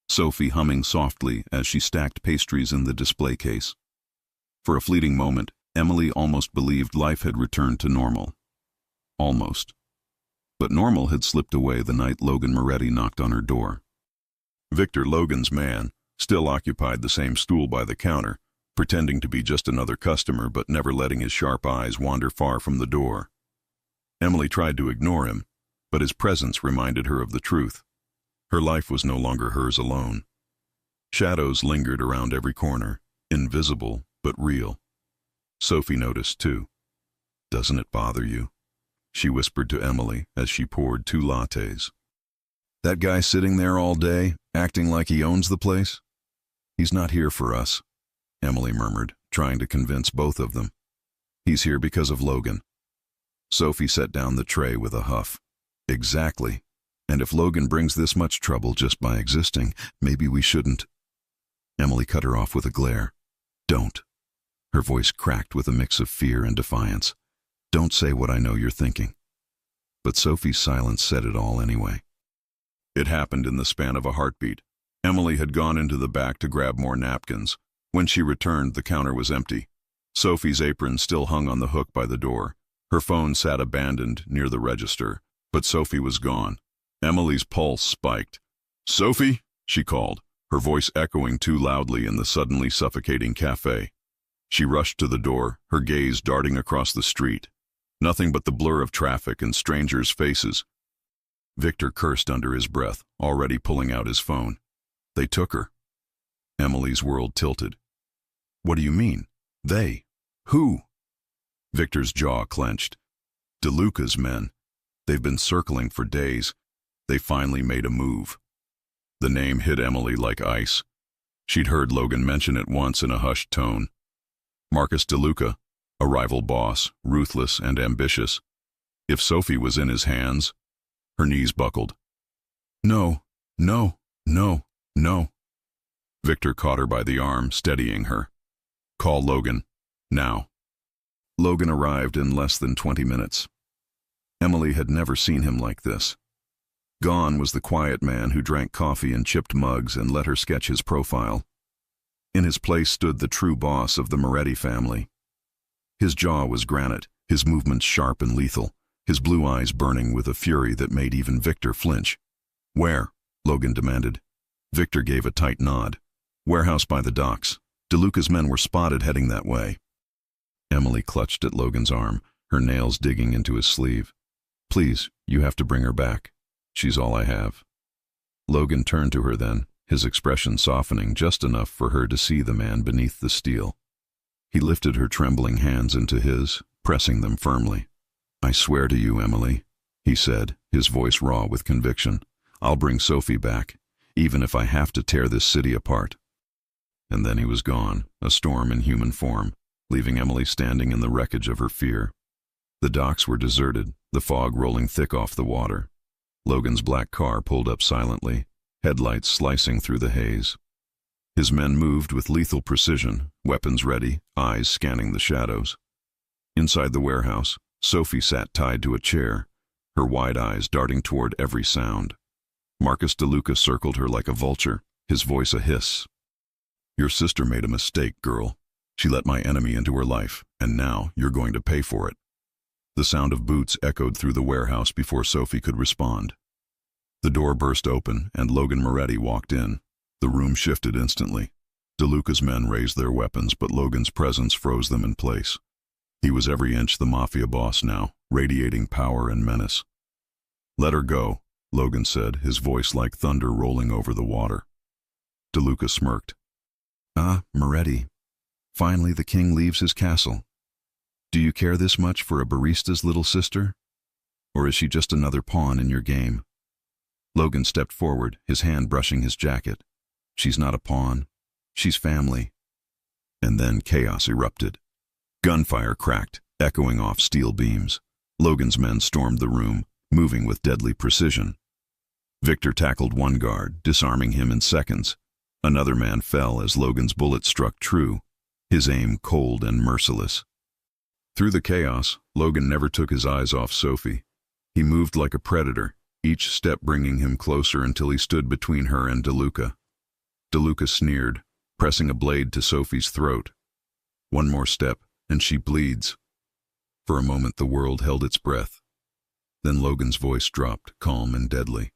Sophie humming softly as she stacked pastries in the display case. For a fleeting moment, Emily almost believed life had returned to normal. Almost. But normal had slipped away the night Logan Moretti knocked on her door. Victor, Logan's man, still occupied the same stool by the counter, pretending to be just another customer but never letting his sharp eyes wander far from the door. Emily tried to ignore him, but his presence reminded her of the truth. Her life was no longer hers alone. Shadows lingered around every corner, invisible but real. Sophie noticed too. "Doesn't it bother you?" she whispered to Emily as she poured 2 lattes. "That guy sitting there all day, acting like he owns the place? He's not here for us," Emily murmured, trying to convince both of them. "He's here because of Logan." Sophie set down the tray with a huff. "Exactly. And if Logan brings this much trouble just by existing, maybe we shouldn't." Emily cut her off with a glare. "Don't." Her voice cracked with a mix of fear and defiance. "Don't say what I know you're thinking." But Sophie's silence said it all anyway. It happened in the span of a heartbeat. Emily had gone into the back to grab more napkins. When she returned, the counter was empty. Sophie's apron still hung on the hook by the door. Her phone sat abandoned near the register, but Sophie was gone. Emily's pulse spiked. "Sophie?" she called, her voice echoing too loudly in the suddenly suffocating cafe. She rushed to the door, her gaze darting across the street. Nothing but the blur of traffic and strangers' faces. Victor cursed under his breath, already pulling out his phone. They took her. Emily's world tilted. "What do you mean? They? Who?" Victor's jaw clenched. DeLuca's men. They've been circling for days. They finally made a move. The name hit Emily like ice. She'd heard Logan mention it once in a hushed tone. Marcus DeLuca, a rival boss, ruthless and ambitious. If Sophie was in his hands, her knees buckled. "No, no, no, no." Victor caught her by the arm, steadying her. "Call Logan. Now." Logan arrived in less than 20 minutes. Emily had never seen him like this. Gone was the quiet man who drank coffee in chipped mugs and let her sketch his profile. In his place stood the true boss of the Moretti family. His jaw was granite, his movements sharp and lethal, his blue eyes burning with a fury that made even Victor flinch. "Where?" Logan demanded. Victor gave a tight nod. "Warehouse by the docks. DeLuca's men were spotted heading that way." Emily clutched at Logan's arm, her nails digging into his sleeve. "Please, you have to bring her back. She's all I have." Logan turned to her then, his expression softening just enough for her to see the man beneath the steel. He lifted her trembling hands into his, pressing them firmly. "I swear to you, Emily," he said, his voice raw with conviction, "I'll bring Sophie back, even if I have to tear this city apart." And then he was gone, a storm in human form, leaving Emily standing in the wreckage of her fear. The docks were deserted, the fog rolling thick off the water. Logan's black car pulled up silently, headlights slicing through the haze. His men moved with lethal precision, weapons ready, eyes scanning the shadows. Inside the warehouse, Sophie sat tied to a chair, her wide eyes darting toward every sound. Marcus DeLuca circled her like a vulture, his voice a hiss. "Your sister made a mistake, girl. She let my enemy into her life, and now you're going to pay for it." The sound of boots echoed through the warehouse before Sophie could respond. The door burst open, and Logan Moretti walked in. The room shifted instantly. DeLuca's men raised their weapons, but Logan's presence froze them in place. He was every inch the Mafia boss now, radiating power and menace. "Let her go," Logan said, his voice like thunder rolling over the water. DeLuca smirked. "Ah, Moretti. Finally the king leaves his castle. Do you care this much for a barista's little sister?" Or is she just another pawn in your game? Logan stepped forward, his hand brushing his jacket. She's not a pawn. She's family. And then chaos erupted. Gunfire cracked, echoing off steel beams. Logan's men stormed the room, moving with deadly precision. Victor tackled one guard, disarming him in seconds. Another man fell as Logan's bullet struck true, his aim cold and merciless. Through the chaos, Logan never took his eyes off Sophie. He moved like a predator, each step bringing him closer until he stood between her and DeLuca. DeLuca sneered, pressing a blade to Sophie's throat. One more step, and she bleeds. For a moment the world held its breath. Then Logan's voice dropped, calm and deadly.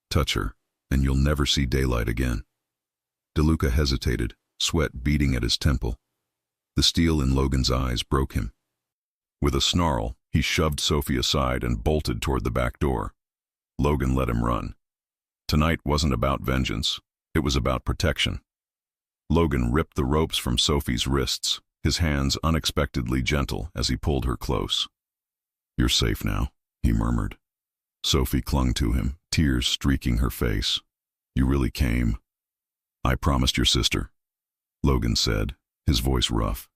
Touch her, and you'll never see daylight again. DeLuca hesitated, sweat beating at his temple. The steel in Logan's eyes broke him. With a snarl, he shoved Sophie aside and bolted toward the back door. Logan let him run. Tonight wasn't about vengeance. It was about protection. Logan ripped the ropes from Sophie's wrists, his hands unexpectedly gentle as he pulled her close. You're safe now, he murmured. Sophie clung to him, tears streaking her face. You really came. I promised your sister, Logan said, his voice rough.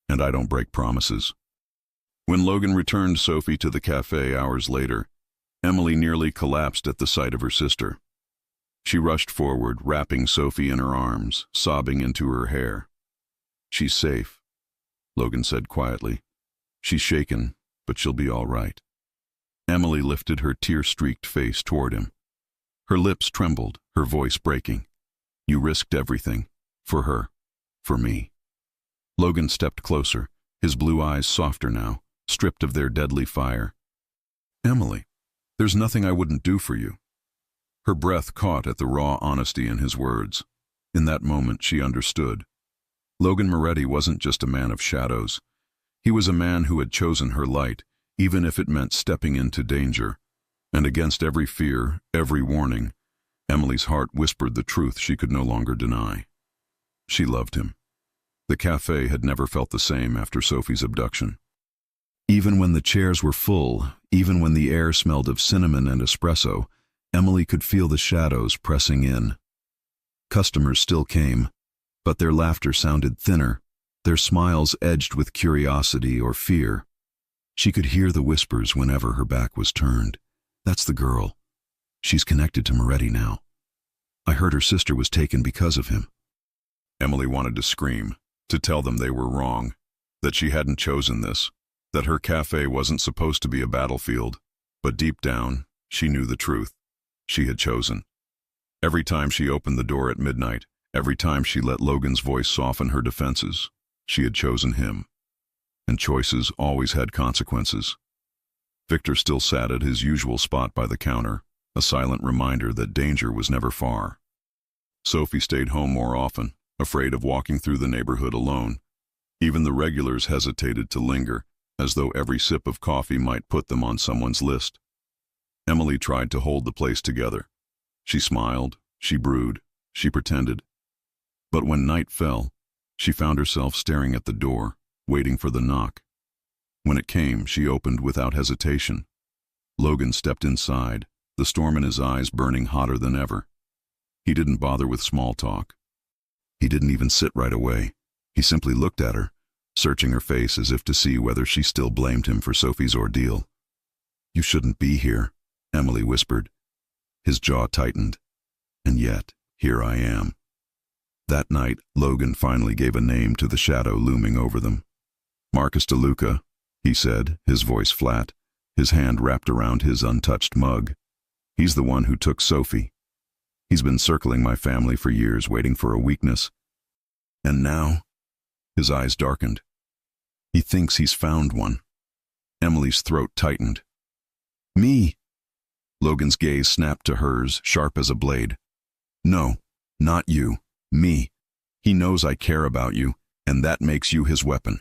And I don't break promises. When Logan returned Sophie to the cafe hours later, Emily nearly collapsed at the sight of her sister. She rushed forward, wrapping Sophie in her arms, sobbing into her hair. She's safe, Logan said quietly. She's shaken, but she'll be all right. Emily lifted her tear-streaked face toward him. Her lips trembled, her voice breaking. You risked everything. For her. For me. Logan stepped closer, his blue eyes softer now, stripped of their deadly fire. Emily, there's nothing I wouldn't do for you. Her breath caught at the raw honesty in his words. In that moment she understood. Logan Moretti wasn't just a man of shadows. He was a man who had chosen her light, even if it meant stepping into danger. And against every fear, every warning, Emily's heart whispered the truth she could no longer deny. She loved him. The cafe had never felt the same after Sophie's abduction. Even when the chairs were full, even when the air smelled of cinnamon and espresso, Emily could feel the shadows pressing in. Customers still came, but their laughter sounded thinner, their smiles edged with curiosity or fear. She could hear the whispers whenever her back was turned. That's the girl. She's connected to Moretti now. I heard her sister was taken because of him. Emily wanted to scream, to tell them they were wrong, that she hadn't chosen this, that her cafe wasn't supposed to be a battlefield, but deep down, she knew the truth. She had chosen. Every time she opened the door at midnight, every time she let Logan's voice soften her defenses, she had chosen him. And choices always had consequences. Victor still sat at his usual spot by the counter, a silent reminder that danger was never far. Sophie stayed home more often, afraid of walking through the neighborhood alone. Even the regulars hesitated to linger, as though every sip of coffee might put them on someone's list. Emily tried to hold the place together. She smiled, she brewed, she pretended. But when night fell, she found herself staring at the door, waiting for the knock. When it came, she opened without hesitation. Logan stepped inside, the storm in his eyes burning hotter than ever. He didn't bother with small talk. He didn't even sit right away. He simply looked at her, searching her face as if to see whether she still blamed him for Sophie's ordeal. You shouldn't be here, Emily whispered. His jaw tightened. And yet, here I am. That night, Logan finally gave a name to the shadow looming over them. Marcus DeLuca, he said, his voice flat, his hand wrapped around his untouched mug. He's the one who took Sophie. He's been circling my family for years, waiting for a weakness. And now, his eyes darkened. He thinks he's found one. Emily's throat tightened. Me! Logan's gaze snapped to hers, sharp as a blade. No, not you. Me. He knows I care about you, and that makes you his weapon.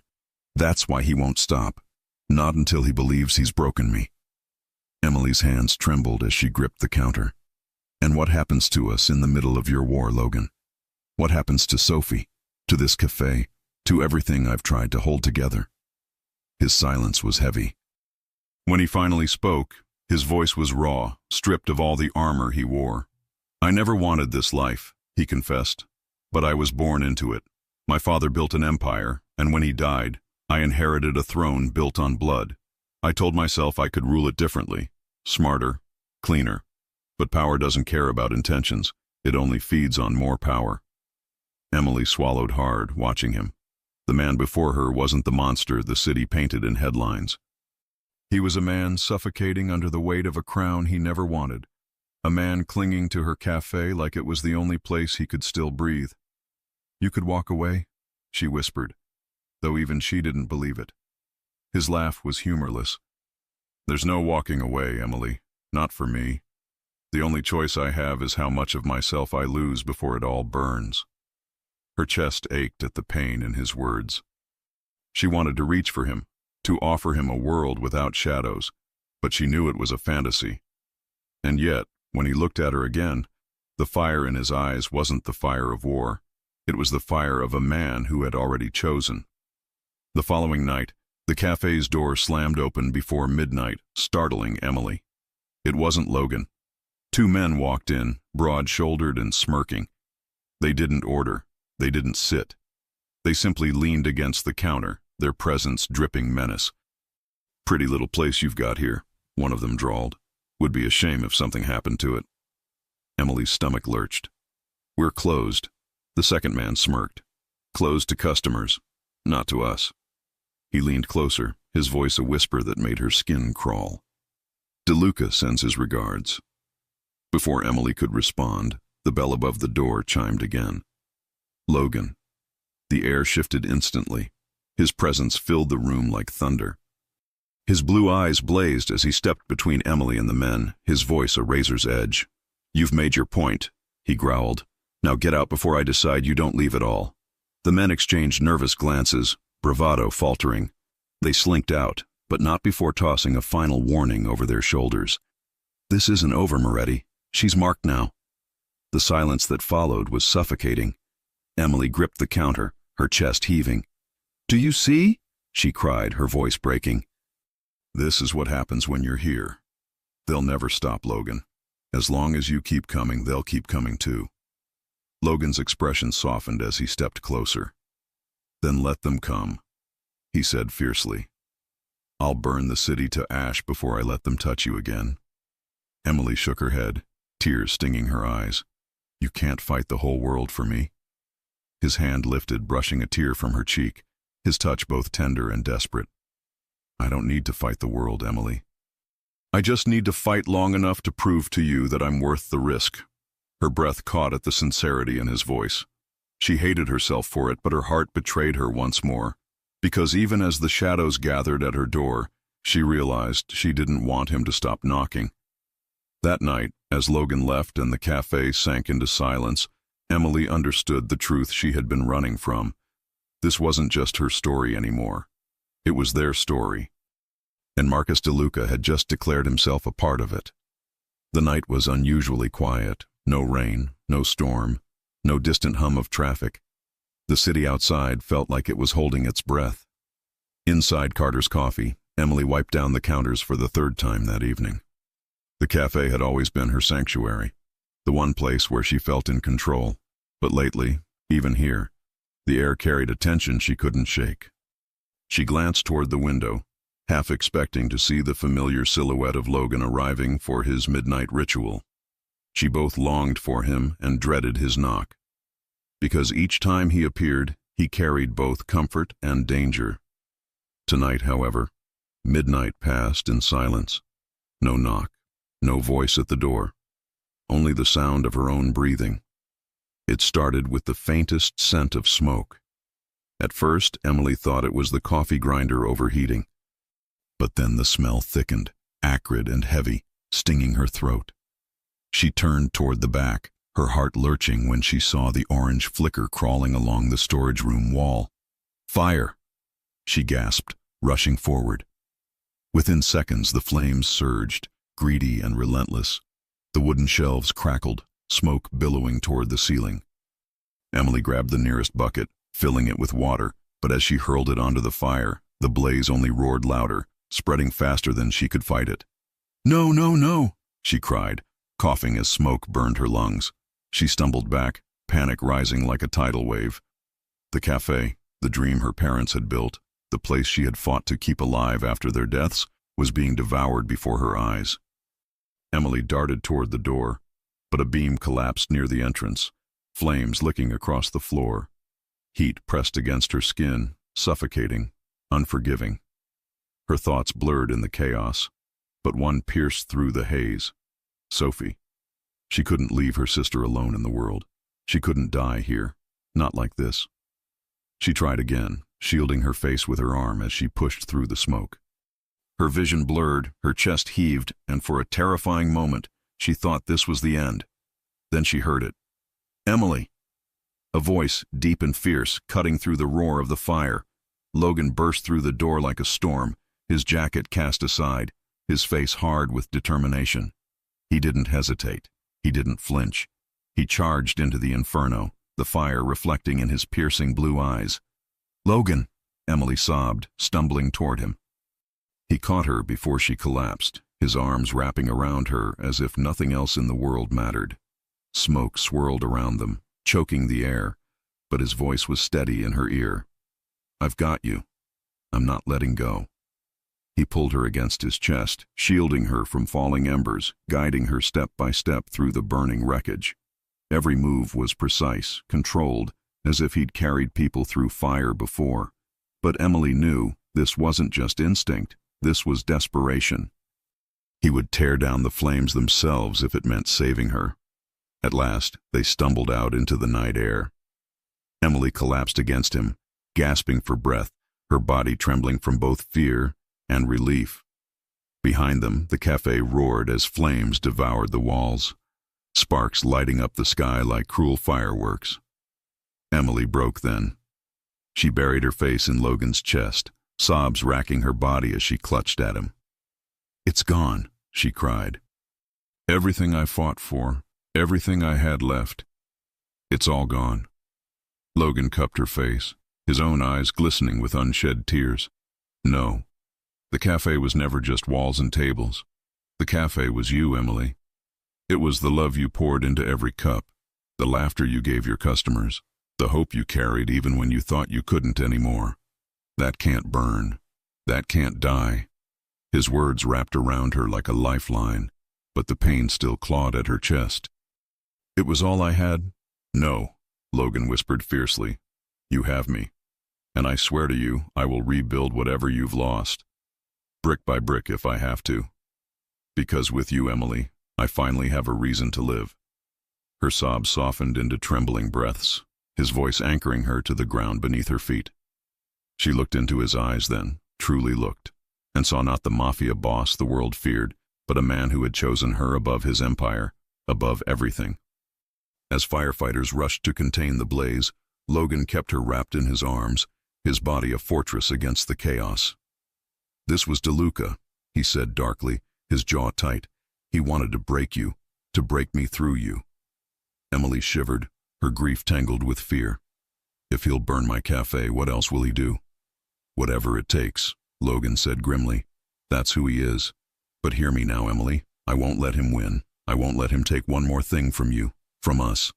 That's why he won't stop. Not until he believes he's broken me. Emily's hands trembled as she gripped the counter. And what happens to us in the middle of your war, Logan? What happens to Sophie, to this cafe, to everything I've tried to hold together? His silence was heavy. When he finally spoke, his voice was raw, stripped of all the armor he wore. "I never wanted this life," he confessed, "but I was born into it. My father built an empire, and when he died, I inherited a throne built on blood. I told myself I could rule it differently, smarter, cleaner. But power doesn't care about intentions. It only feeds on more power." Emily swallowed hard, watching him. The man before her wasn't the monster the city painted in headlines. He was a man suffocating under the weight of a crown he never wanted. A man clinging to her cafe like it was the only place he could still breathe. "You could walk away," she whispered, though even she didn't believe it. His laugh was humorless. "There's no walking away, Emily. Not for me. The only choice I have is how much of myself I lose before it all burns." Her chest ached at the pain in his words. She wanted to reach for him, to offer him a world without shadows, but she knew it was a fantasy. And yet, when he looked at her again, the fire in his eyes wasn't the fire of war. It was the fire of a man who had already chosen. The following night, the cafe's door slammed open before midnight, startling Emily. It wasn't Logan. Two men walked in, broad-shouldered and smirking. They didn't order. They didn't sit. They simply leaned against the counter, their presence dripping menace. "Pretty little place you've got here," one of them drawled. "Would be a shame if something happened to it." Emily's stomach lurched. "We're closed," the second man smirked. "Closed to customers, not to us." He leaned closer, his voice a whisper that made her skin crawl. "DeLuca sends his regards." Before Emily could respond, the bell above the door chimed again. Logan. The air shifted instantly. His presence filled the room like thunder. His blue eyes blazed as he stepped between Emily and the men, his voice a razor's edge. "You've made your point," he growled. "Now get out before I decide you don't leave at all." The men exchanged nervous glances, bravado faltering. They slinked out, but not before tossing a final warning over their shoulders. "This isn't over, Moretti. She's marked now." The silence that followed was suffocating. Emily gripped the counter, her chest heaving. "Do you see?" she cried, her voice breaking. "This is what happens when you're here. They'll never stop, Logan. As long as you keep coming, they'll keep coming too." Logan's expression softened as he stepped closer. "Then let them come," he said fiercely. "I'll burn the city to ash before I let them touch you again." Emily shook her head, tears stinging her eyes. "You can't fight the whole world for me." His hand lifted, brushing a tear from her cheek, his touch both tender and desperate. "I don't need to fight the world, Emily. I just need to fight long enough to prove to you that I'm worth the risk." Her breath caught at the sincerity in his voice. She hated herself for it, but her heart betrayed her once more, because even as the shadows gathered at her door, she realized she didn't want him to stop knocking. That night, as Logan left and the cafe sank into silence, Emily understood the truth she had been running from. This wasn't just her story anymore. It was their story. And Marcus DeLuca had just declared himself a part of it. The night was unusually quiet. No rain, no storm, no distant hum of traffic. The city outside felt like it was holding its breath. Inside Carter's Coffee, Emily wiped down the counters for the third time that evening. The cafe had always been her sanctuary, the one place where she felt in control. But lately, even here, the air carried a tension she couldn't shake. She glanced toward the window, half expecting to see the familiar silhouette of Logan arriving for his midnight ritual. She both longed for him and dreaded his knock, because each time he appeared, he carried both comfort and danger. Tonight, however, midnight passed in silence. No knock, no voice at the door, only the sound of her own breathing. It started with the faintest scent of smoke. At first, Emily thought it was the coffee grinder overheating. But then the smell thickened, acrid and heavy, stinging her throat. She turned toward the back, her heart lurching when she saw the orange flicker crawling along the storage room wall. "Fire!" she gasped, rushing forward. Within seconds, the flames surged, greedy and relentless. The wooden shelves crackled, smoke billowing toward the ceiling. Emily grabbed the nearest bucket, filling it with water, but as she hurled it onto the fire, the blaze only roared louder, spreading faster than she could fight it. "No, no, no!" she cried, coughing as smoke burned her lungs. She stumbled back, panic rising like a tidal wave. The cafe, the dream her parents had built, the place she had fought to keep alive after their deaths, was being devoured before her eyes. Emily darted toward the door, but a beam collapsed near the entrance, flames licking across the floor. Heat pressed against her skin, suffocating, unforgiving. Her thoughts blurred in the chaos, but one pierced through the haze. Sophie. She couldn't leave her sister alone in the world. She couldn't die here, not like this. She tried again, shielding her face with her arm as she pushed through the smoke. Her vision blurred, her chest heaved, and for a terrifying moment, she thought this was the end. Then she heard it. "Emily!" A voice, deep and fierce, cutting through the roar of the fire. Logan burst through the door like a storm, his jacket cast aside, his face hard with determination. He didn't hesitate. He didn't flinch. He charged into the inferno, the fire reflecting in his piercing blue eyes. "Logan!" Emily sobbed, stumbling toward him. He caught her before she collapsed, his arms wrapping around her as if nothing else in the world mattered. Smoke swirled around them, choking the air, but his voice was steady in her ear. "I've got you. I'm not letting go." He pulled her against his chest, shielding her from falling embers, guiding her step by step through the burning wreckage. Every move was precise, controlled, as if he'd carried people through fire before. But Emily knew this wasn't just instinct, this was desperation. He would tear down the flames themselves if it meant saving her. At last, they stumbled out into the night air. Emily collapsed against him, gasping for breath, her body trembling from both fear and relief. Behind them, the cafe roared as flames devoured the walls, sparks lighting up the sky like cruel fireworks. Emily broke then. She buried her face in Logan's chest, sobs racking her body as she clutched at him. "It's gone," she cried. "Everything I fought for, everything I had left, it's all gone." Logan cupped her face, his own eyes glistening with unshed tears. "No, the cafe was never just walls and tables. The cafe was you, Emily. It was the love you poured into every cup, the laughter you gave your customers, the hope you carried even when you thought you couldn't anymore. That can't burn. That can't die." His words wrapped around her like a lifeline, but the pain still clawed at her chest. "It was all I had?" "No," Logan whispered fiercely. "You have me. And I swear to you, I will rebuild whatever you've lost. Brick by brick if I have to. Because with you, Emily, I finally have a reason to live." Her sobs softened into trembling breaths, his voice anchoring her to the ground beneath her feet. She looked into his eyes then, truly looked, and saw not the Mafia boss the world feared, but a man who had chosen her above his empire, above everything. As firefighters rushed to contain the blaze, Logan kept her wrapped in his arms, his body a fortress against the chaos. "This was DeLuca," he said darkly, his jaw tight. "He wanted to break you, to break me through you." Emily shivered, her grief tangled with fear. "If he'll burn my cafe, what else will he do?" "Whatever it takes," Logan said grimly. "That's who he is. But hear me now, Emily. I won't let him win. I won't let him take one more thing from you, from us."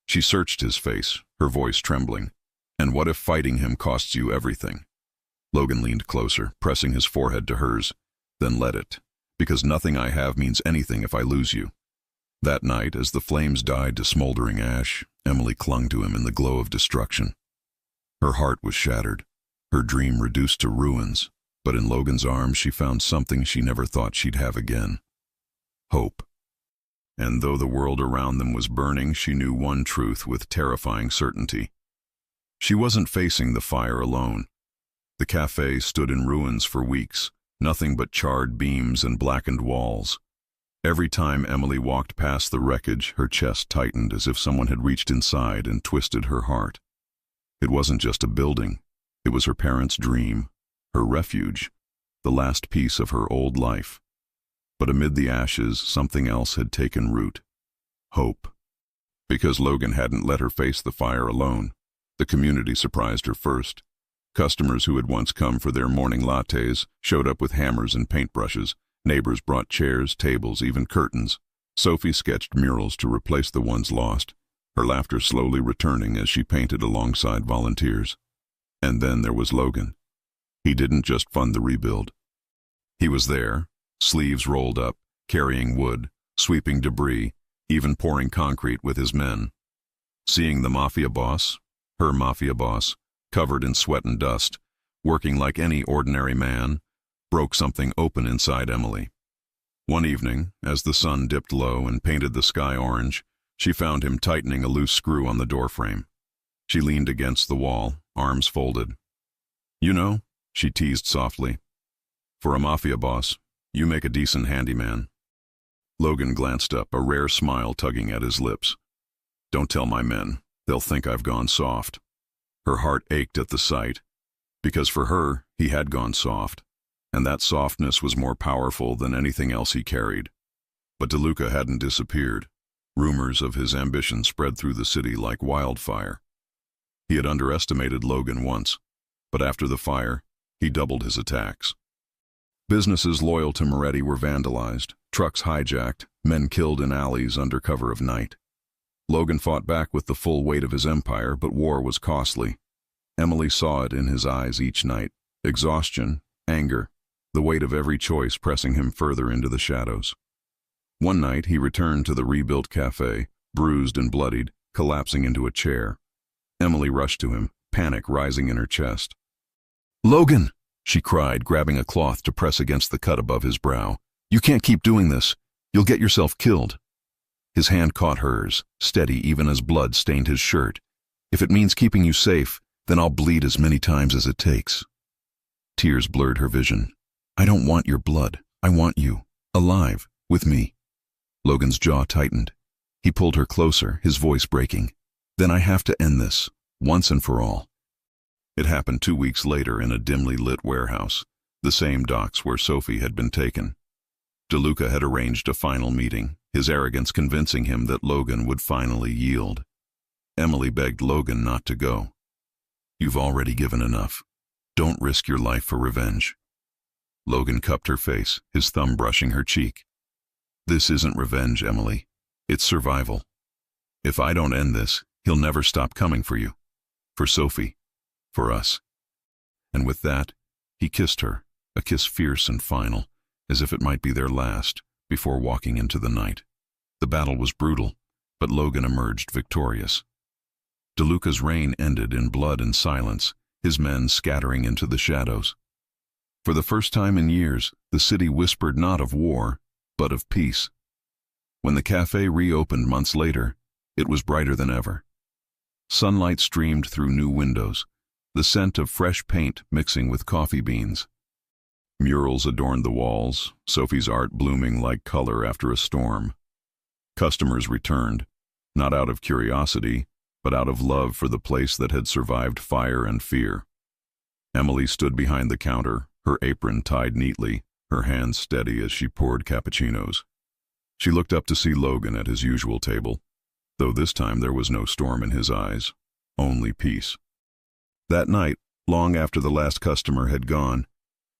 She searched his face, her voice trembling. "And what if fighting him costs you everything?" Logan leaned closer, pressing his forehead to hers. "Then let it, because nothing I have means anything if I lose you." That night, as the flames died to smoldering ash, Emily clung to him in the glow of destruction. Her heart was shattered, her dream reduced to ruins, but in Logan's arms she found something she never thought she'd have again. Hope. And though the world around them was burning, she knew one truth with terrifying certainty. She wasn't facing the fire alone. The cafe stood in ruins for weeks, nothing but charred beams and blackened walls. Every time Emily walked past the wreckage, her chest tightened as if someone had reached inside and twisted her heart. It wasn't just a building. It was her parents' dream, her refuge, the last piece of her old life. But amid the ashes, something else had taken root. Hope. Because Logan hadn't let her face the fire alone, the community surprised her first. Customers who had once come for their morning lattes showed up with hammers and paintbrushes. Neighbors brought chairs, tables, even curtains. Sophie sketched murals to replace the ones lost, her laughter slowly returning as she painted alongside volunteers. And then there was Logan. He didn't just fund the rebuild. He was there, sleeves rolled up, carrying wood, sweeping debris, even pouring concrete with his men. Seeing the Mafia boss, her Mafia boss, covered in sweat and dust, working like any ordinary man, broke something open inside Emily. One evening, as the sun dipped low and painted the sky orange, she found him tightening a loose screw on the doorframe. She leaned against the wall, arms folded. "You know," she teased softly, "for a Mafia boss, you make a decent handyman." Logan glanced up, a rare smile tugging at his lips. "Don't tell my men. They'll think I've gone soft." Her heart ached at the sight, because for her, he had gone soft, and that softness was more powerful than anything else he carried. But DeLuca hadn't disappeared. Rumors of his ambition spread through the city like wildfire. He had underestimated Logan once, but after the fire, he doubled his attacks. Businesses loyal to Moretti were vandalized, trucks hijacked, men killed in alleys under cover of night. Logan fought back with the full weight of his empire, but war was costly. Emily saw it in his eyes each night: exhaustion, anger, the weight of every choice pressing him further into the shadows. One night he returned to the rebuilt cafe, bruised and bloodied, collapsing into a chair. Emily rushed to him, panic rising in her chest. "Logan!" she cried, grabbing a cloth to press against the cut above his brow. "You can't keep doing this. You'll get yourself killed." His hand caught hers, steady even as blood stained his shirt. "If it means keeping you safe, then I'll bleed as many times as it takes." Tears blurred her vision. "I don't want your blood. I want you, alive, with me." Logan's jaw tightened. He pulled her closer, his voice breaking. "Then I have to end this, once and for all." It happened 2 weeks later in a dimly lit warehouse, the same docks where Sophie had been taken. DeLuca had arranged a final meeting, his arrogance convincing him that Logan would finally yield. Emily begged Logan not to go. "You've already given enough. Don't risk your life for revenge." Logan cupped her face, his thumb brushing her cheek. "This isn't revenge, Emily. It's survival. If I don't end this, he'll never stop coming for you. For Sophie. For us." And with that, he kissed her, a kiss fierce and final, as if it might be their last, before walking into the night. The battle was brutal, but Logan emerged victorious. DeLuca's reign ended in blood and silence, his men scattering into the shadows. For the first time in years, the city whispered not of war, but of peace. When the cafe reopened months later, it was brighter than ever. Sunlight streamed through new windows, the scent of fresh paint mixing with coffee beans. Murals adorned the walls, Sophie's art blooming like color after a storm. Customers returned, not out of curiosity, but out of love for the place that had survived fire and fear. Emily stood behind the counter, her apron tied neatly, her hands steady as she poured cappuccinos. She looked up to see Logan at his usual table, though this time there was no storm in his eyes, only peace. That night, long after the last customer had gone,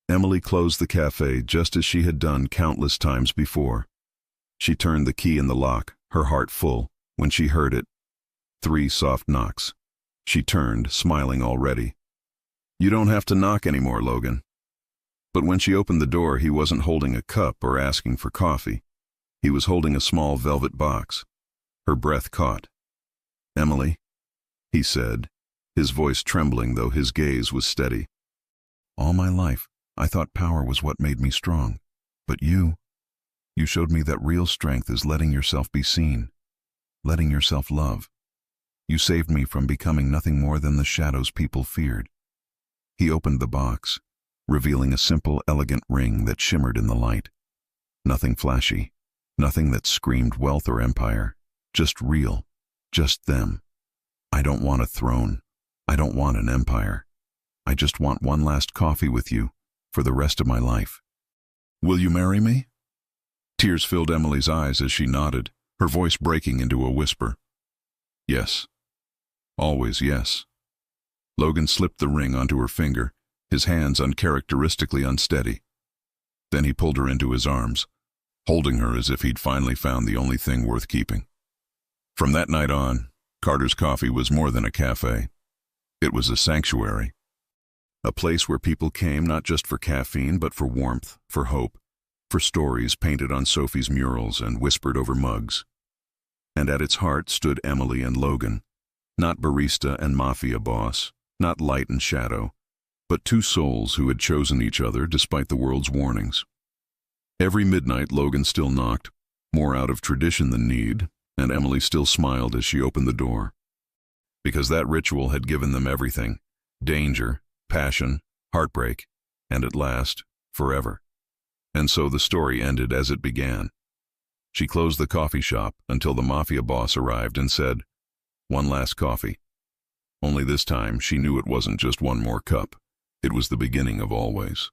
Emily closed the cafe just as she had done countless times before. She turned the key in the lock, her heart full, when she heard it. 3 soft knocks. She turned, smiling already. "You don't have to knock anymore, Logan." But when she opened the door, he wasn't holding a cup or asking for coffee. He was holding a small velvet box. Her breath caught. "Emily," he said, his voice trembling though his gaze was steady. "All my life, I thought power was what made me strong. But you showed me that real strength is letting yourself be seen, letting yourself love. You saved me from becoming nothing more than the shadows people feared." He opened the box, revealing a simple, elegant ring that shimmered in the light. Nothing flashy, nothing that screamed wealth or empire, just real, just them. "I don't want a throne. I don't want an empire. I just want one last coffee with you for the rest of my life. Will you marry me?" Tears filled Emily's eyes as she nodded, her voice breaking into a whisper. "Yes. Always yes." Logan slipped the ring onto her finger, his hands uncharacteristically unsteady. Then he pulled her into his arms, holding her as if he'd finally found the only thing worth keeping. From that night on, Carter's Coffee was more than a cafe. It was a sanctuary. A place where people came not just for caffeine, but for warmth, for hope, for stories painted on Sophie's murals and whispered over mugs. And at its heart stood Emily and Logan, not barista and Mafia boss, not light and shadow, but two souls who had chosen each other despite the world's warnings. Every midnight Logan still knocked, more out of tradition than need, and Emily still smiled as she opened the door. Because that ritual had given them everything: danger, passion, heartbreak, and at last, forever. And so the story ended as it began. She closed the coffee shop until the Mafia boss arrived and said, "One last coffee." Only this time she knew it wasn't just one more cup. It was the beginning of always.